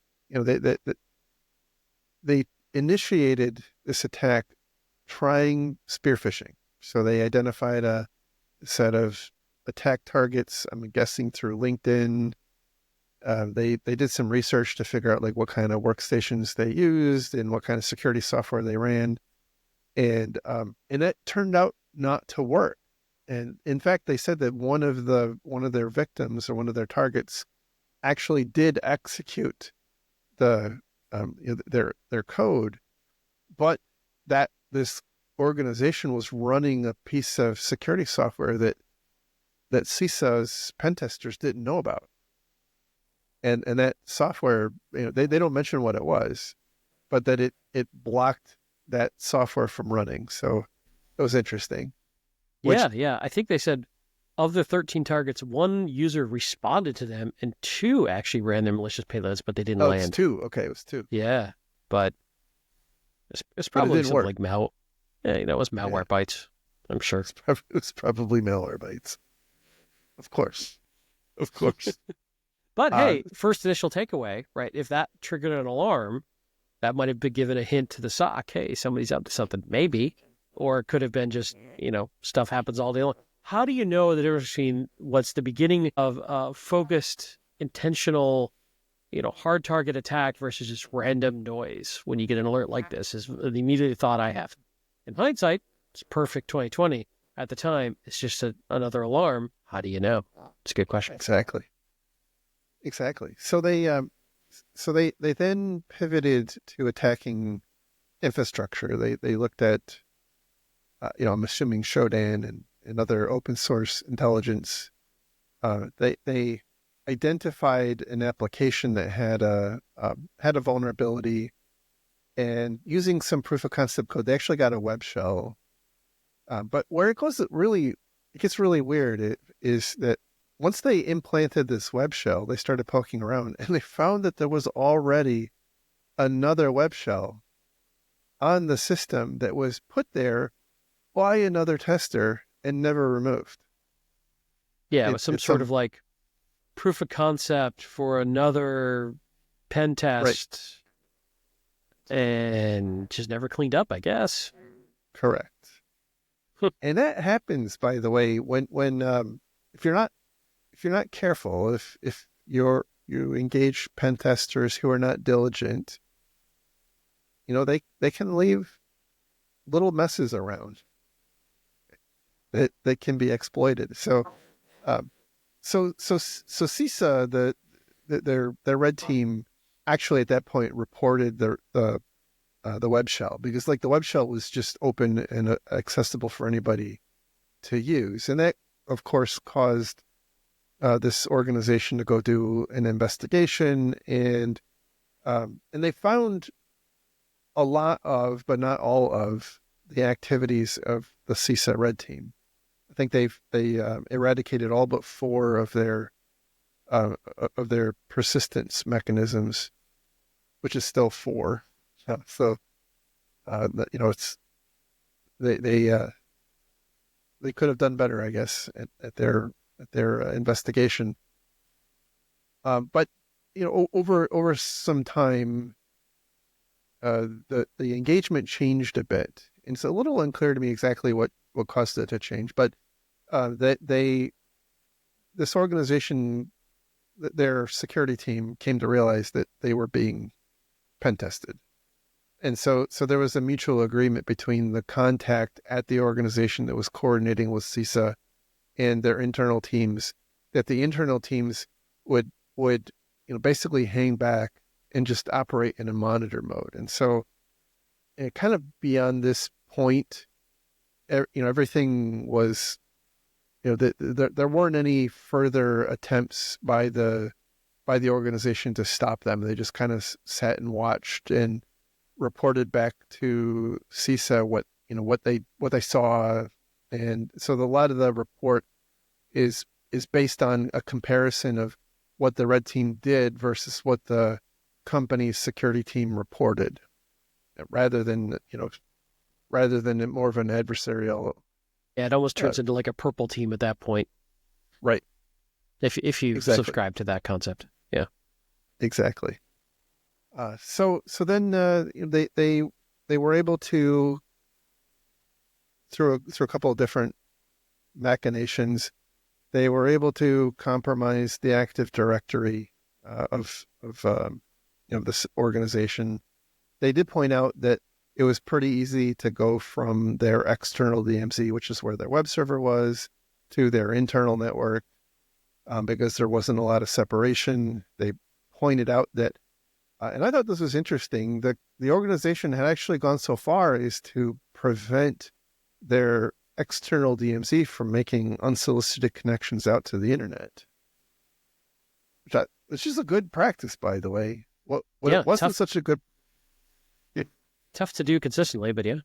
they initiated this attack trying spear phishing. So they identified a set of attack targets, I'm guessing through LinkedIn. They did some research to figure out like what kind of workstations they used and what kind of security software they ran. And it turned out not to work. And in fact, they said that one of their victims or one of their targets actually did execute their code, but that this organization was running a piece of security software that CISA's pen testers didn't know about. And that software, they don't mention what it was, but that it blocked that software from running. So it was interesting. Yeah. I think they said of the 13 targets, 1 user responded to them and 2 actually ran their malicious payloads, but they didn't land. It's 2. Okay, it was 2. Yeah, but it's probably something like it was malware bytes, I'm sure. It was probably malware bytes. Of course. But hey, first initial takeaway, right? If that triggered an alarm, that might have been given a hint to the SOC. Hey, somebody's up to something, maybe. Or it could have been just, stuff happens all day long. How do you know the difference between what's the beginning of a focused, intentional, hard target attack versus just random noise when you get an alert like this is the immediate thought I have. In hindsight, it's perfect 2020. At the time, it's just another alarm. How do you know? It's a good question. Exactly. So they then pivoted to attacking infrastructure. They looked at, I'm assuming Shodan and other open source intelligence. They identified an application that had a vulnerability, and using some proof of concept code, they actually got a web shell. But where it gets really weird is that once they implanted this web shell, they started poking around and they found that there was already another web shell on the system that was put there by another tester and never removed. Yeah, it was some sort of like proof of concept for another pen test, right, and just never cleaned up, I guess. Correct. And that happens, by the way, when if you're not careful, if you engage pen testers who are not diligent, they can leave little messes around that can be exploited. So CISA, their red team, actually at that point reported the web shell, because the web shell was just open and accessible for anybody to use, and that of course caused this organization to go do an investigation, and they found a lot of, but not all of, the activities of the CISA red team. I think they eradicated all but 4 of their persistence mechanisms, which is still 4. So it's they could have done better, I guess, at their investigation. But over some time, the engagement changed a bit. And it's a little unclear to me exactly what caused it to change. But this organization, their security team, came to realize that they were being pen tested, And so there was a mutual agreement between the contact at the organization that was coordinating with CISA and their internal teams, that the internal teams would basically hang back and just operate in a monitor mode. And so kind of beyond this point, everything was, there weren't any further attempts by the organization to stop them. They just kind of sat and watched and reported back to CISA what they saw. And so a lot of the report is based on a comparison of what the red team did versus what the company's security team reported, rather than more of an adversarial. Yeah, it almost turns into like a purple team at that point. Right. If you Exactly. subscribe to that concept. Yeah. Exactly. So then they were able to, through a couple of different machinations, they were able to compromise the Active Directory of this organization. They did point out that it was pretty easy to go from their external DMZ, which is where their web server was, to their internal network, because there wasn't a lot of separation. They pointed out that, and I thought this was interesting, that the organization had actually gone so far as to prevent their external DMZ from making unsolicited connections out to the internet, which is a good practice, by the way. It wasn't such a good. Tough to do consistently, but yeah.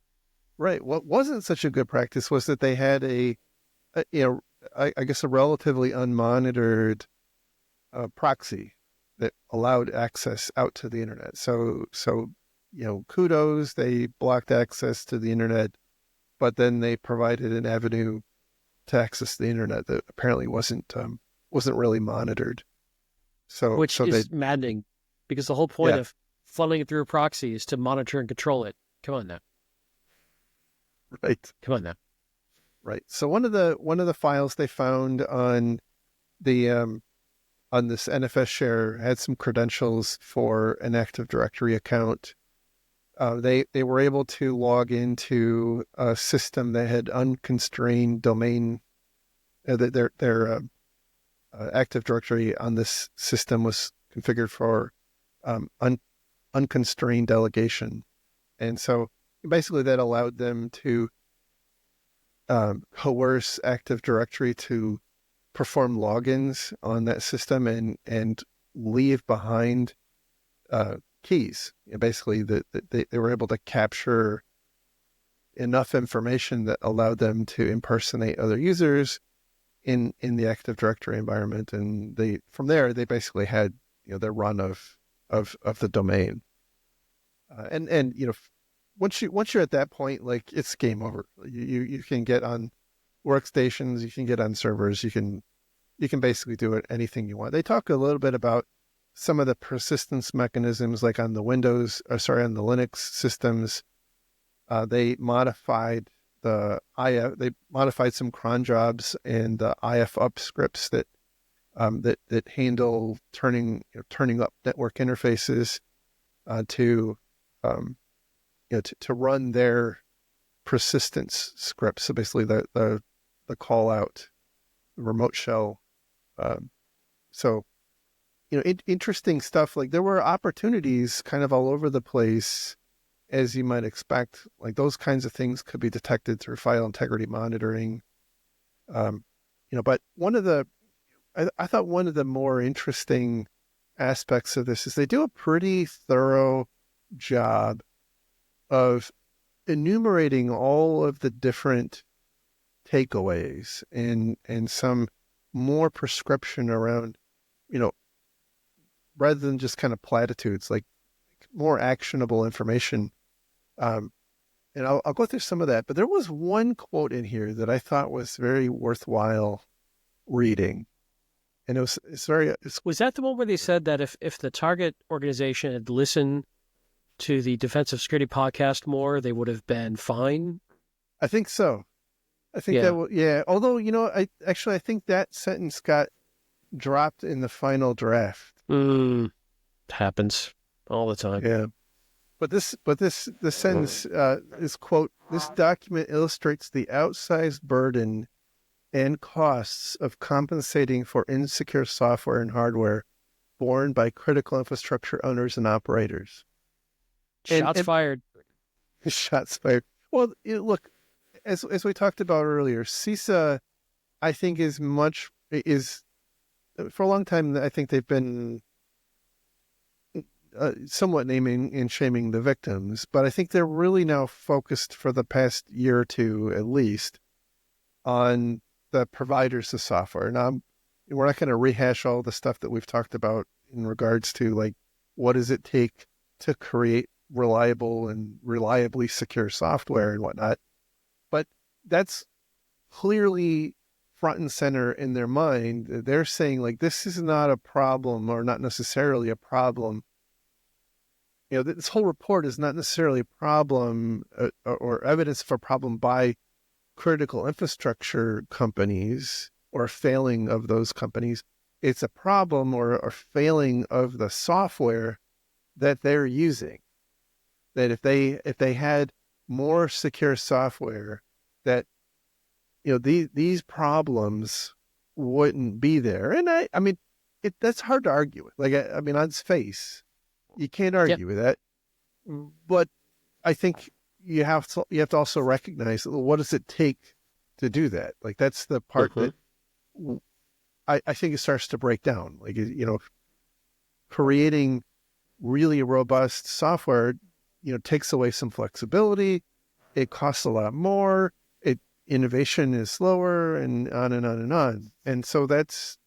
Right. What wasn't such a good practice was that they had I guess a relatively unmonitored proxy that allowed access out to the internet. So kudos, they blocked access to the internet, but then they provided an avenue to access the internet that apparently wasn't really monitored. Which is maddening, because the whole point of funneling it through a proxy is to monitor and control it. Come on now. Right. Come on now. Right. So one of the files they found on the on this NFS share had some credentials for an Active Directory account. They were able to log into a system that had unconstrained domain. Their Active Directory on this system was configured for unconstrained delegation, and so basically that allowed them to coerce Active Directory to perform logins on that system and leave behind keys. Basically, they were able to capture enough information that allowed them to impersonate other users in the Active Directory environment, and from there they basically had their run of the domain. And once you're at that point, like, it's game over. You can get on workstations, you can get on servers, you can basically do anything you want. They talk a little bit about some of the persistence mechanisms, like on the on the Linux systems. They modified they modified some cron jobs and the if up scripts that handle turning up network interfaces to run their persistence scripts. So basically the call out remote shell. Interesting stuff. Like, there were opportunities kind of all over the place, as you might expect. Like, those kinds of things could be detected through file integrity monitoring. But I thought one of the more interesting aspects of this is they do a pretty thorough job of enumerating all of the different takeaways and some more prescription around, rather than just kind of platitudes, like more actionable information. And I'll go through some of that, but there was one quote in here that I thought was very worthwhile reading. And was that the one where they said that if the target organization had listened to the Defensive Security podcast more, they would have been fine? I think so. I think that Although, I think that sentence got dropped in the final draft. Happens all the time. Yeah. This sentence is quote, "This document illustrates the outsized burden and costs of compensating for insecure software and hardware borne by critical infrastructure owners and operators." Shots And fired. shots fired. Well, look, as we talked about earlier, CISA, I think, is for a long time. I think they've been somewhat naming and shaming the victims, but I think they're really now focused for the past year or two, at least, on the providers of software. Now, we're not going to rehash all the stuff that we've talked about in regards to like what does it take to create reliable and reliably secure software and whatnot, but that's clearly front and center in their mind. They're saying like this is not a problem, or not necessarily a problem. This whole report is not necessarily a problem or evidence of a problem by critical infrastructure companies or failing of those companies. It's a problem or failing of the software that they're using. That if they had more secure software, that these problems wouldn't be there. And I mean, that's hard to argue with. Like I mean, on its face, you can't argue with that. But I think you have to also recognize what does it take to do that. Like that's the part that I think it starts to break down. Like creating really robust software, takes away some flexibility. It costs a lot more. Innovation is slower, and on and on and on. And so that's,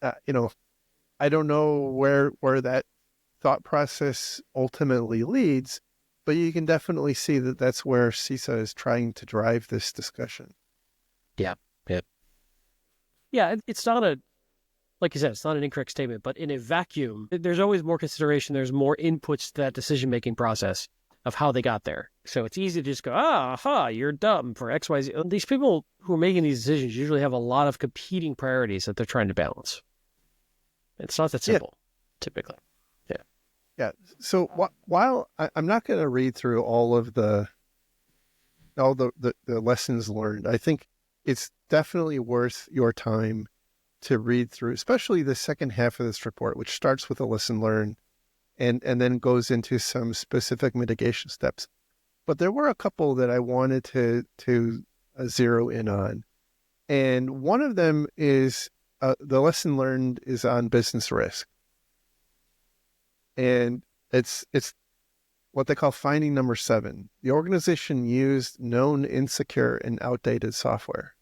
I don't know where that thought process ultimately leads, but you can definitely see that that's where CISA is trying to drive this discussion. Yeah. It's not like you said, it's not an incorrect statement, but in a vacuum, there's always more consideration. There's more inputs to that decision-making process of how they got there. So it's easy to just go, you're dumb for X, Y, Z. These people who are making these decisions usually have a lot of competing priorities that they're trying to balance. It's not that simple, typically. Yeah. So while I'm not going to read through all the lessons learned, I think it's definitely worth your time to read through, especially the second half of this report, which starts with a lesson learned and then goes into some specific mitigation steps. But there were a couple that I wanted to zero in on. And one of them is the lesson learned is on business risk. And it's what they call finding number 7. The organization used known insecure and outdated software.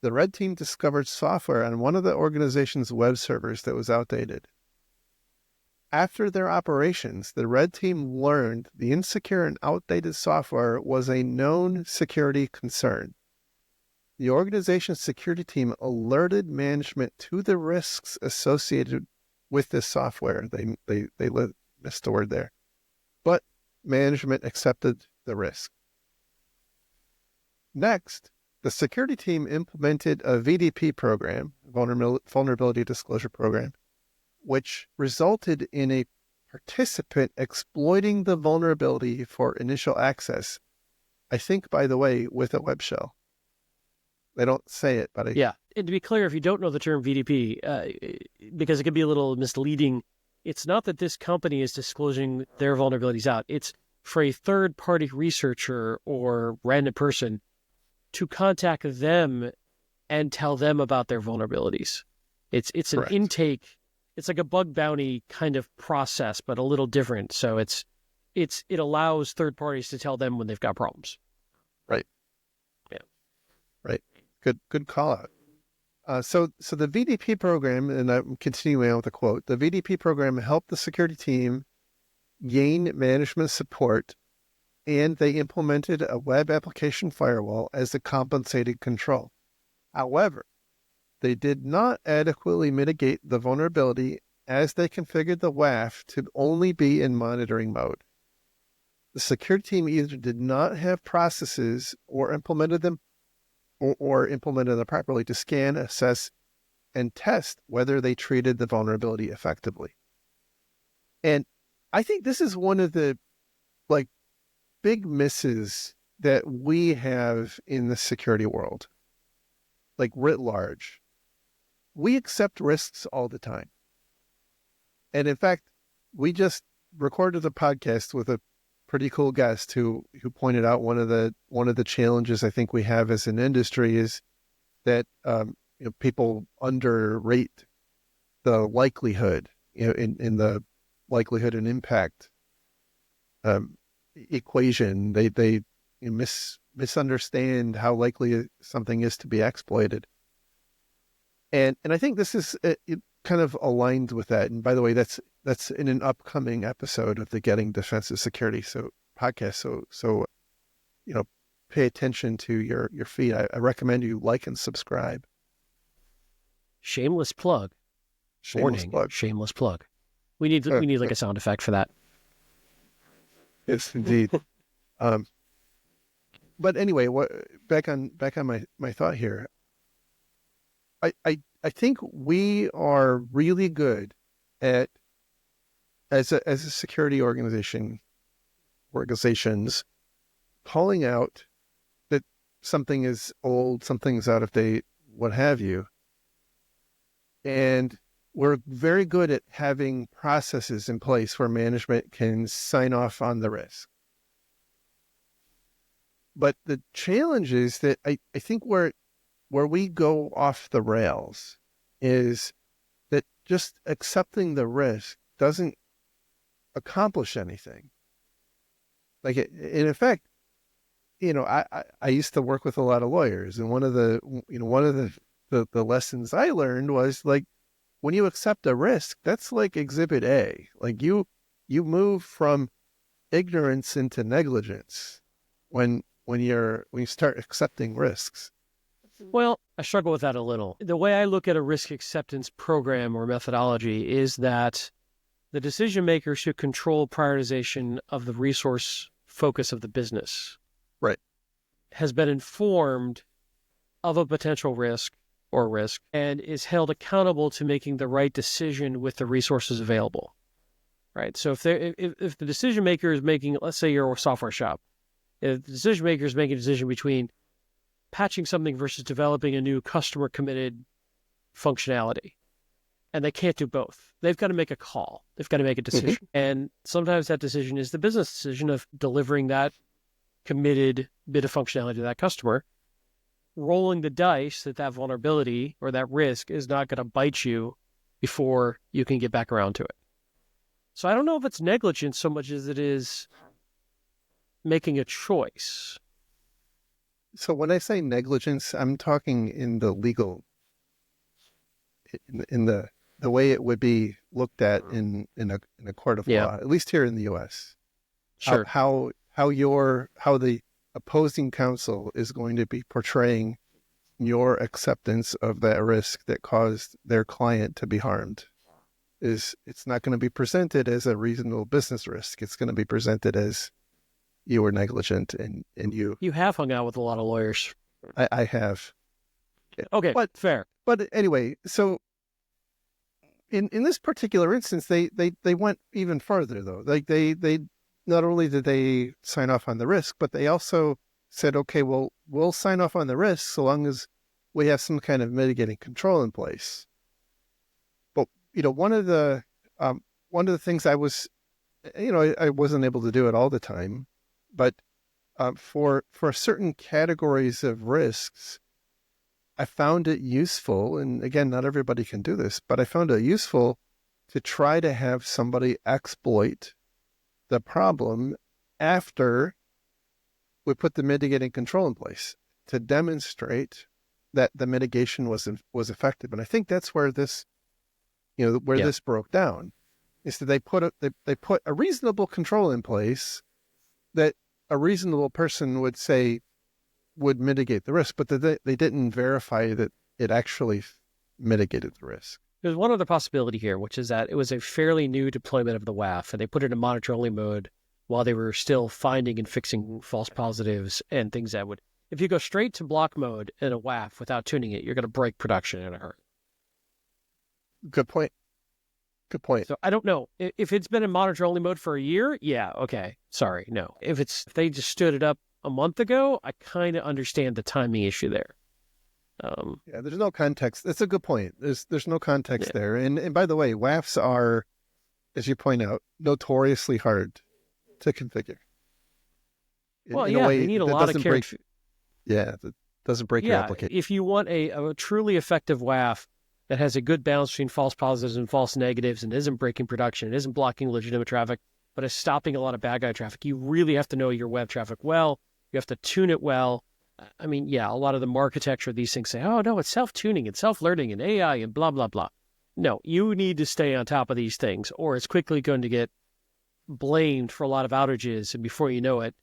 The red team discovered software on one of the organization's web servers that was outdated. After their operations, the red team learned the insecure and outdated software was a known security concern. The organization's security team alerted management to the risks associated with this software. They missed the word there. But management accepted the risk. Next, the security team implemented a VDP program, vulnerability disclosure program, which resulted in a participant exploiting the vulnerability for initial access. I think, by the way, with a web shell. They don't say it, but yeah. And to be clear, if you don't know the term VDP, because it can be a little misleading, it's not that this company is disclosing their vulnerabilities out. It's for a third-party researcher or random person to contact them and tell them about their vulnerabilities. It's an Correct. intake. It's like a bug bounty kind of process, but a little different. So it allows third parties to tell them when they've got problems. Right. Yeah. Right. Good call out. So the VDP program, and I'm continuing on with a quote, the VDP program helped the security team gain management support, and they implemented a web application firewall as a compensated control. However, they did not adequately mitigate the vulnerability as they configured the WAF to only be in monitoring mode. The security team either did not have processes or implemented them properly to scan, assess, and test whether they treated the vulnerability effectively. And I think this is one of the like big misses that we have in the security world, like writ large. We accept risks all the time. And in fact, we just recorded a podcast with a pretty cool guest who pointed out one of the challenges I think we have as an industry is that people underrate the likelihood, in the likelihood and impact equation. They misunderstand how likely something is to be exploited. And I think this is it kind of aligned with that. And by the way, that's in an upcoming episode of the Getting Defensive Security podcast. So pay attention to your feed. I recommend you like and subscribe. Shameless plug. Shameless plug. Shameless plug. We need like a sound effect for that. Yes, indeed. But anyway, back on my thought here. I think we are really good at as a security organizations calling out that something is old, something's out of date, what have you. And we're very good at having processes in place where management can sign off on the risk. But the challenge is that I think where we go off the rails is that just accepting the risk doesn't accomplish anything. Like in effect, I used to work with a lot of lawyers, and one of the lessons I learned was like, when you accept a risk, that's like exhibit A. Like you move from ignorance into negligence when you start accepting risks. Well, I struggle with that a little. The way I look at a risk acceptance program or methodology is that the decision maker should control prioritization of the resource focus of the business. Right. Has been informed of a potential risk and is held accountable to making the right decision with the resources available. Right. So if the decision maker is making, let's say you're a software shop, if the decision maker is making a decision between patching something versus developing a new customer committed functionality, and they can't do both. They've got to make a call. They've got to make a decision. Mm-hmm. And sometimes that decision is the business decision of delivering that committed bit of functionality to that customer, rolling the dice that vulnerability or that risk is not going to bite you before you can get back around to it. So I don't know if it's negligence so much as it is making a choice. So when I say negligence, I'm talking in the legal, in the way it would be looked at in a court of law, at least here in the U.S. Sure. How the opposing counsel is going to be portraying your acceptance of that risk that caused their client to be harmed. It's not going to be presented as a reasonable business risk. It's going to be presented as you were negligent and you... You have hung out with a lot of lawyers. I have. Okay, but fair. But anyway, so in this particular instance, they went even further, though. Like they not only did they sign off on the risk, but they also said, okay, well, we'll sign off on the risk so long as we have some kind of mitigating control in place. But, one of the things I was, I wasn't able to do it all the time, but for certain categories of risks, I found it useful, and again, not everybody can do this, but I found it useful to try to have somebody exploit the problem after we put the mitigating control in place to demonstrate that the mitigation was effective. And I think that's where this, this broke down, is that they put a reasonable control in place that a reasonable person would say would mitigate the risk, but they didn't verify that it actually mitigated the risk. There's one other possibility here, which is that it was a fairly new deployment of the WAF, and they put it in monitor-only mode while they were still finding and fixing false positives and things that would... If you go straight to block mode in a WAF without tuning it, you're going to break production in a hurry. Good point. Good point. So I don't know if it's been in monitor only mode for a year. Yeah, okay, sorry, no. If they just stood it up a month ago, I kind of understand the timing issue there. Yeah, there's no context. That's a good point. There's no context Yeah. there. And by the way, WAFs are, as you point out, notoriously hard to configure Well, in a yeah, they way need a that lot of doesn't care. break. Yeah, that doesn't break your Yeah, application. if you want a truly effective WAF that has a good balance between false positives and false negatives and isn't breaking production, isn't blocking legitimate traffic, but is stopping a lot of bad guy traffic, you really have to know your web traffic well. You have to tune it well. I mean, yeah, a lot of the architecture of these things say, oh, no, it's self-tuning and self-learning and AI and blah, blah, blah. No, you need to stay on top of these things or it's quickly going to get blamed for a lot of outages. And before you know it,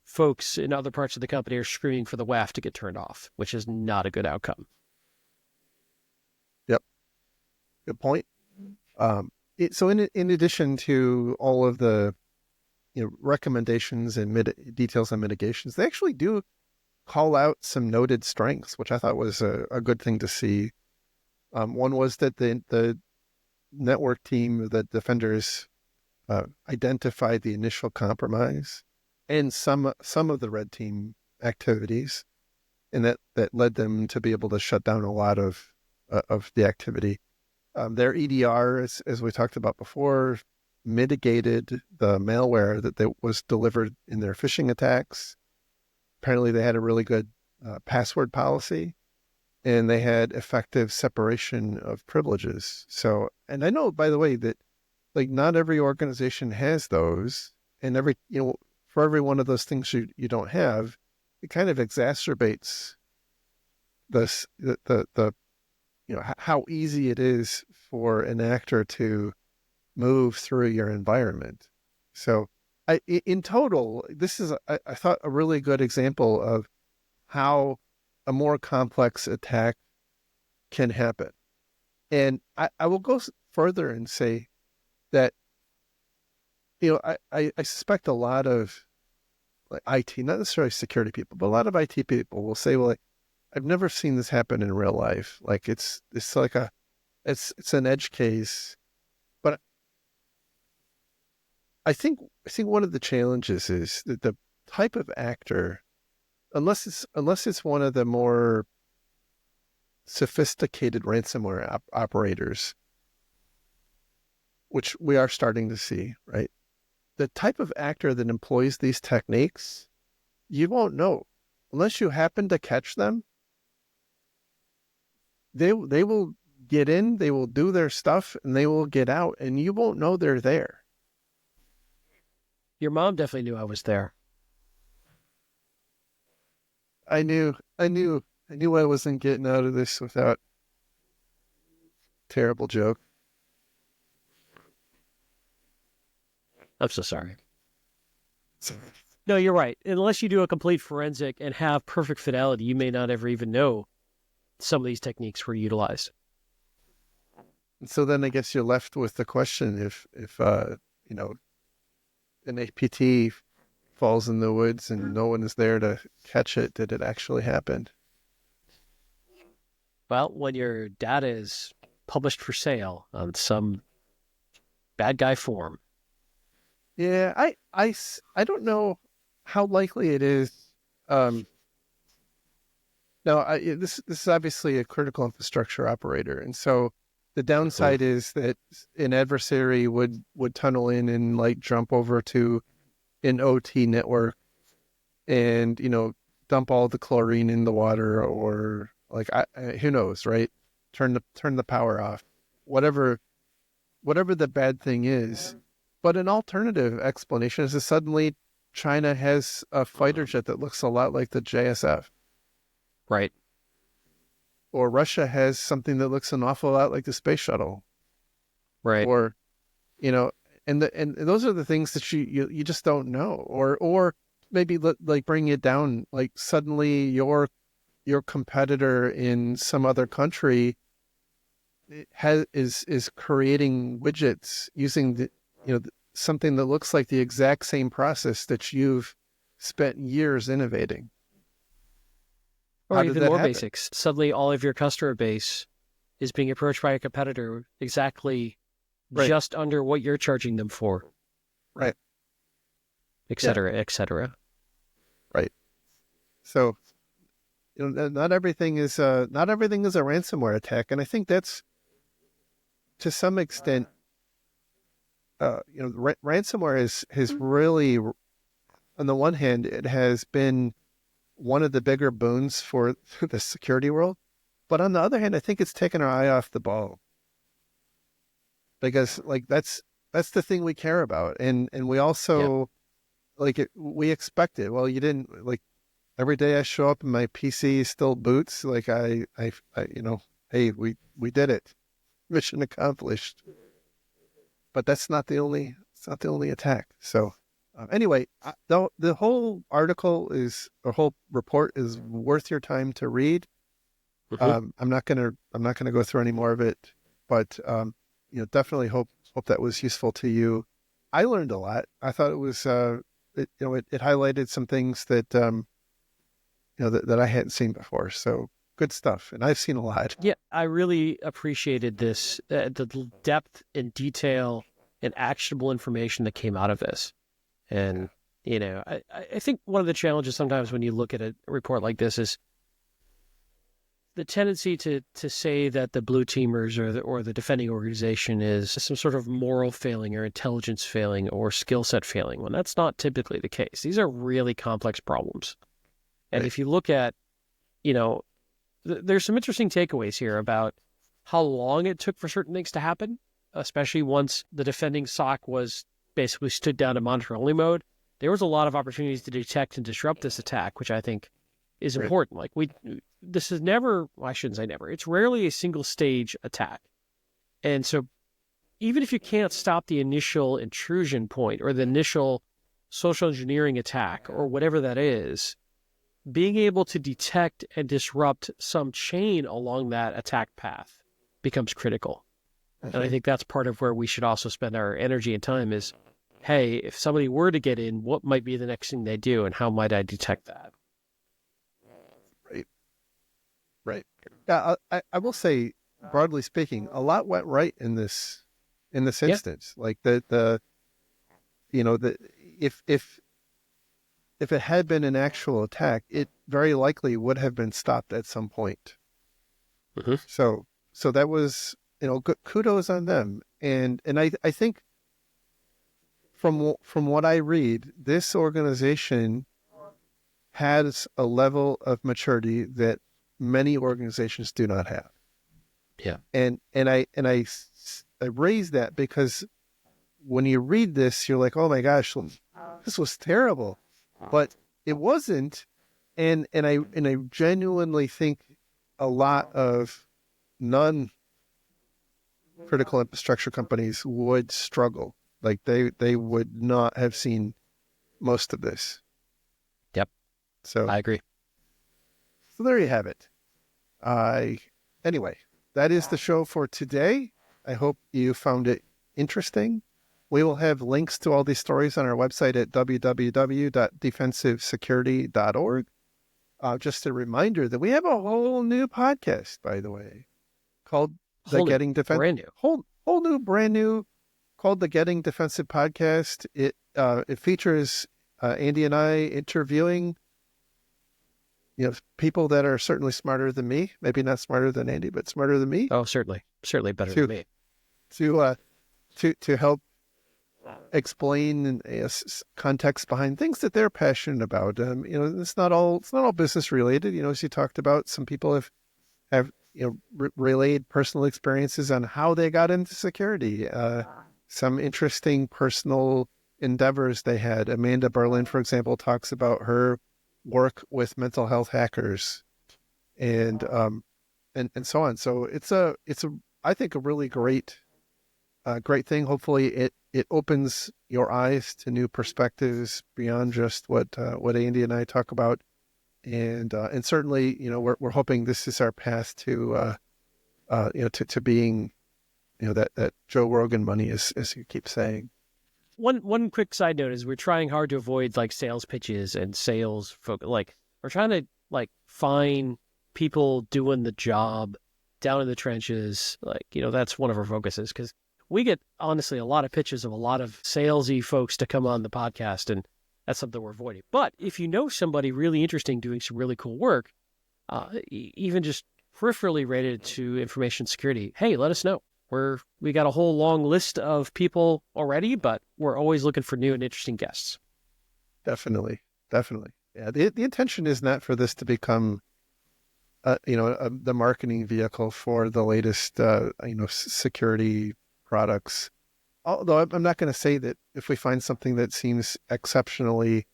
folks in other parts of the company are screaming for the WAF to get turned off, which is not a good outcome. Yep, good point. So in addition to all of the recommendations and details on mitigations, they actually do call out some noted strengths, which I thought was a good thing to see. One was that the network team, the defenders, identified the initial compromise and some of the red team activities, and that led them to be able to shut down a lot of the activity. Their EDR, as we talked about before, mitigated the malware that was delivered in their phishing attacks. Apparently, they had a really good password policy, and they had effective separation of privileges. So, and I know, by the way, that like not every organization has those, and for every one of those things you don't have, it kind of exacerbates the how easy it is for an actor to move through your environment. So in total, this is, I thought, a really good example of how a more complex attack can happen. And I will go further and say that, I suspect a lot of like IT, not necessarily security people, but a lot of IT people will say, well, like, I've never seen this happen in real life. Like it's like it's an edge case. But I think one of the challenges is that the type of actor, unless it's one of the more sophisticated ransomware operators, which we are starting to see, right? The type of actor that employs these techniques, you won't know unless you happen to catch them. They will get in, they will do their stuff, and they will get out, and you won't know they're there. Your mom definitely knew I was there. I knew I wasn't getting out of this without terrible joke. I'm so sorry. No, you're right. Unless you do a complete forensic and have perfect fidelity, you may not ever even know some of these techniques were utilized. And so then I guess you're left with the question: if an APT falls in the woods and no one is there to catch it, did it actually happen? Well, when your data is published for sale on some bad guy forum. Yeah, I don't know how likely it is. Now, this is obviously a critical infrastructure operator, and so the downside is that an adversary would tunnel in and like jump over to an OT network and dump all the chlorine in the water, or like who knows, right? Turn the power off, whatever the bad thing is. But an alternative explanation is that suddenly China has a fighter jet that looks a lot like the JSF. Right. Or Russia has something that looks an awful lot like the space shuttle. Right. Or, and those are the things that you just don't know. Or maybe like bring it down, like suddenly your competitor in some other country is creating widgets using something that looks like the exact same process that you've spent years innovating. Or even more basics. Suddenly all of your customer base is being approached by a competitor exactly Right. just under what you're charging them for, Right. et cetera, et cetera. Right. So, not everything is a ransomware attack, and I think that's to some extent, ransomware has really, on the one hand, it has been one of the bigger boons for the security world, but on the other hand, I think it's taken our eye off the ball, because like that's the thing we care about, and we also we expect it. Well, you didn't like every day I show up and my PC still boots. Like hey, we did it, mission accomplished. But that's not the only attack. So anyway, the whole whole report is worth your time to read. I'm not gonna go through any more of it, but definitely hope that was useful to you. I learned a lot. I thought it was it highlighted some things that that I hadn't seen before. So good stuff, and I've seen a lot. Yeah, I really appreciated this, the depth and detail and actionable information that came out of this. And, I think one of the challenges sometimes when you look at a report like this is the tendency to say that the blue teamers or the defending organization is some sort of moral failing or intelligence failing or skill set failing, when that's not typically the case. These are really complex problems. And if you look at, there's some interesting takeaways here about how long it took for certain things to happen, especially once the defending SOC was basically stood down in monitor-only mode. There was a lot of opportunities to detect and disrupt this attack, which I think is important. Like this is never, well, I shouldn't say never, it's rarely a single stage attack. And so even if you can't stop the initial intrusion point or the initial social engineering attack or whatever that is, being able to detect and disrupt some chain along that attack path becomes critical. And I think that's part of where we should also spend our energy and time is, hey, if somebody were to get in, what might be the next thing they do and how might I detect that? Right. Yeah, I will say, broadly speaking, a lot went right in this instance. Like if it had been an actual attack, it very likely would have been stopped at some point. Mm-hmm. So that was, kudos on them. And I think from what I read, this organization has a level of maturity that many organizations do not have. Yeah. And I raise that because when you read this, you're like, oh my gosh, this was terrible. But it wasn't, and I genuinely think a lot of non-critical infrastructure companies would struggle. Like they would not have seen most of this. Yep. So I agree. So there you have it. Anyway, that is the show for today. I hope you found it interesting. We will have links to all these stories on our website at www.defensivesecurity.org. Just a reminder that we have a whole new podcast, by the way, called Brand new, brand new, called the Getting Defensive Podcast. It features Andy and I interviewing people that are certainly smarter than me, maybe not smarter than Andy, but smarter than me. Oh, certainly better than me. To help explain context behind things that they're passionate about. It's not all business related. As you talked about, some people have relayed personal experiences on how they got into security. Some interesting personal endeavors they had. Amanda Berlin, for example, talks about her work with mental health hackers, and so on. So it's I think a really great thing. Hopefully it opens your eyes to new perspectives beyond just what Andy and I talk about, and certainly we're hoping this is our path to being that Joe Rogan money, as you keep saying. One quick side note is we're trying hard to avoid like sales pitches and sales like we're trying to like find people doing the job down in the trenches. Like, that's one of our focuses because we get, honestly, a lot of pitches of a lot of salesy folks to come on the podcast, and that's something we're avoiding. But if you know somebody really interesting doing some really cool work, even just peripherally related to information security, hey, let us know. We got a whole long list of people already, but we're always looking for new and interesting guests. Definitely. Yeah, the intention is not for this to become, the marketing vehicle for the latest, security products. Although I'm not going to say that if we find something that seems exceptionally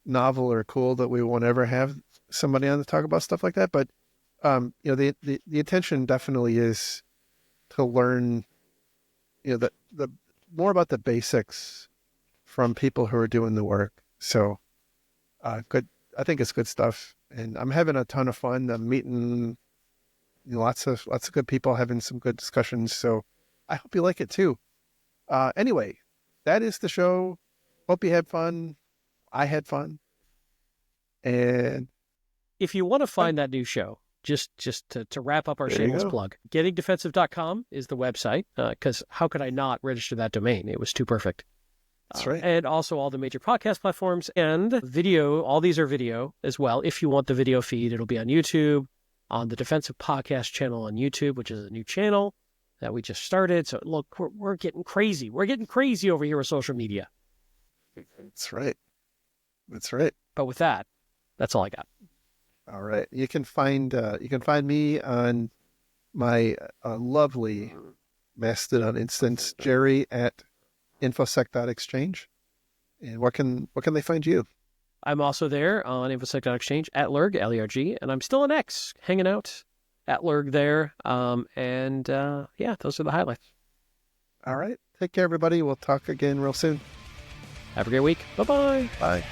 novel or cool that we won't ever have somebody on to talk about stuff like that. But, the intention definitely is to learn, the more about the basics from people who are doing the work. So, good. I think it's good stuff, and I'm having a ton of fun. I'm meeting lots of good people, having some good discussions. So, I hope you like it too. Anyway, that is the show. Hope you had fun. I had fun, and if you want to find that new show, just to wrap up our shameless plug, gettingdefensive.com is the website, because how could I not register that domain? It was too perfect. That's right. And also all the major podcast platforms and video. All these are video as well. If you want the video feed, it'll be on YouTube, on the Defensive Podcast channel on YouTube, which is a new channel that we just started. So look, we're getting crazy. We're getting crazy over here with social media. That's right. But with that, that's all I got. All right. You can find me on my lovely Mastodon instance, Jerry at infosec.exchange. And what can they find you? I'm also there on infosec.exchange at Lurg, L-E-R-G, and I'm still on X, hanging out at Lurg there. Those are the highlights. All right. Take care, everybody. We'll talk again real soon. Have a great week. Bye-bye. Bye.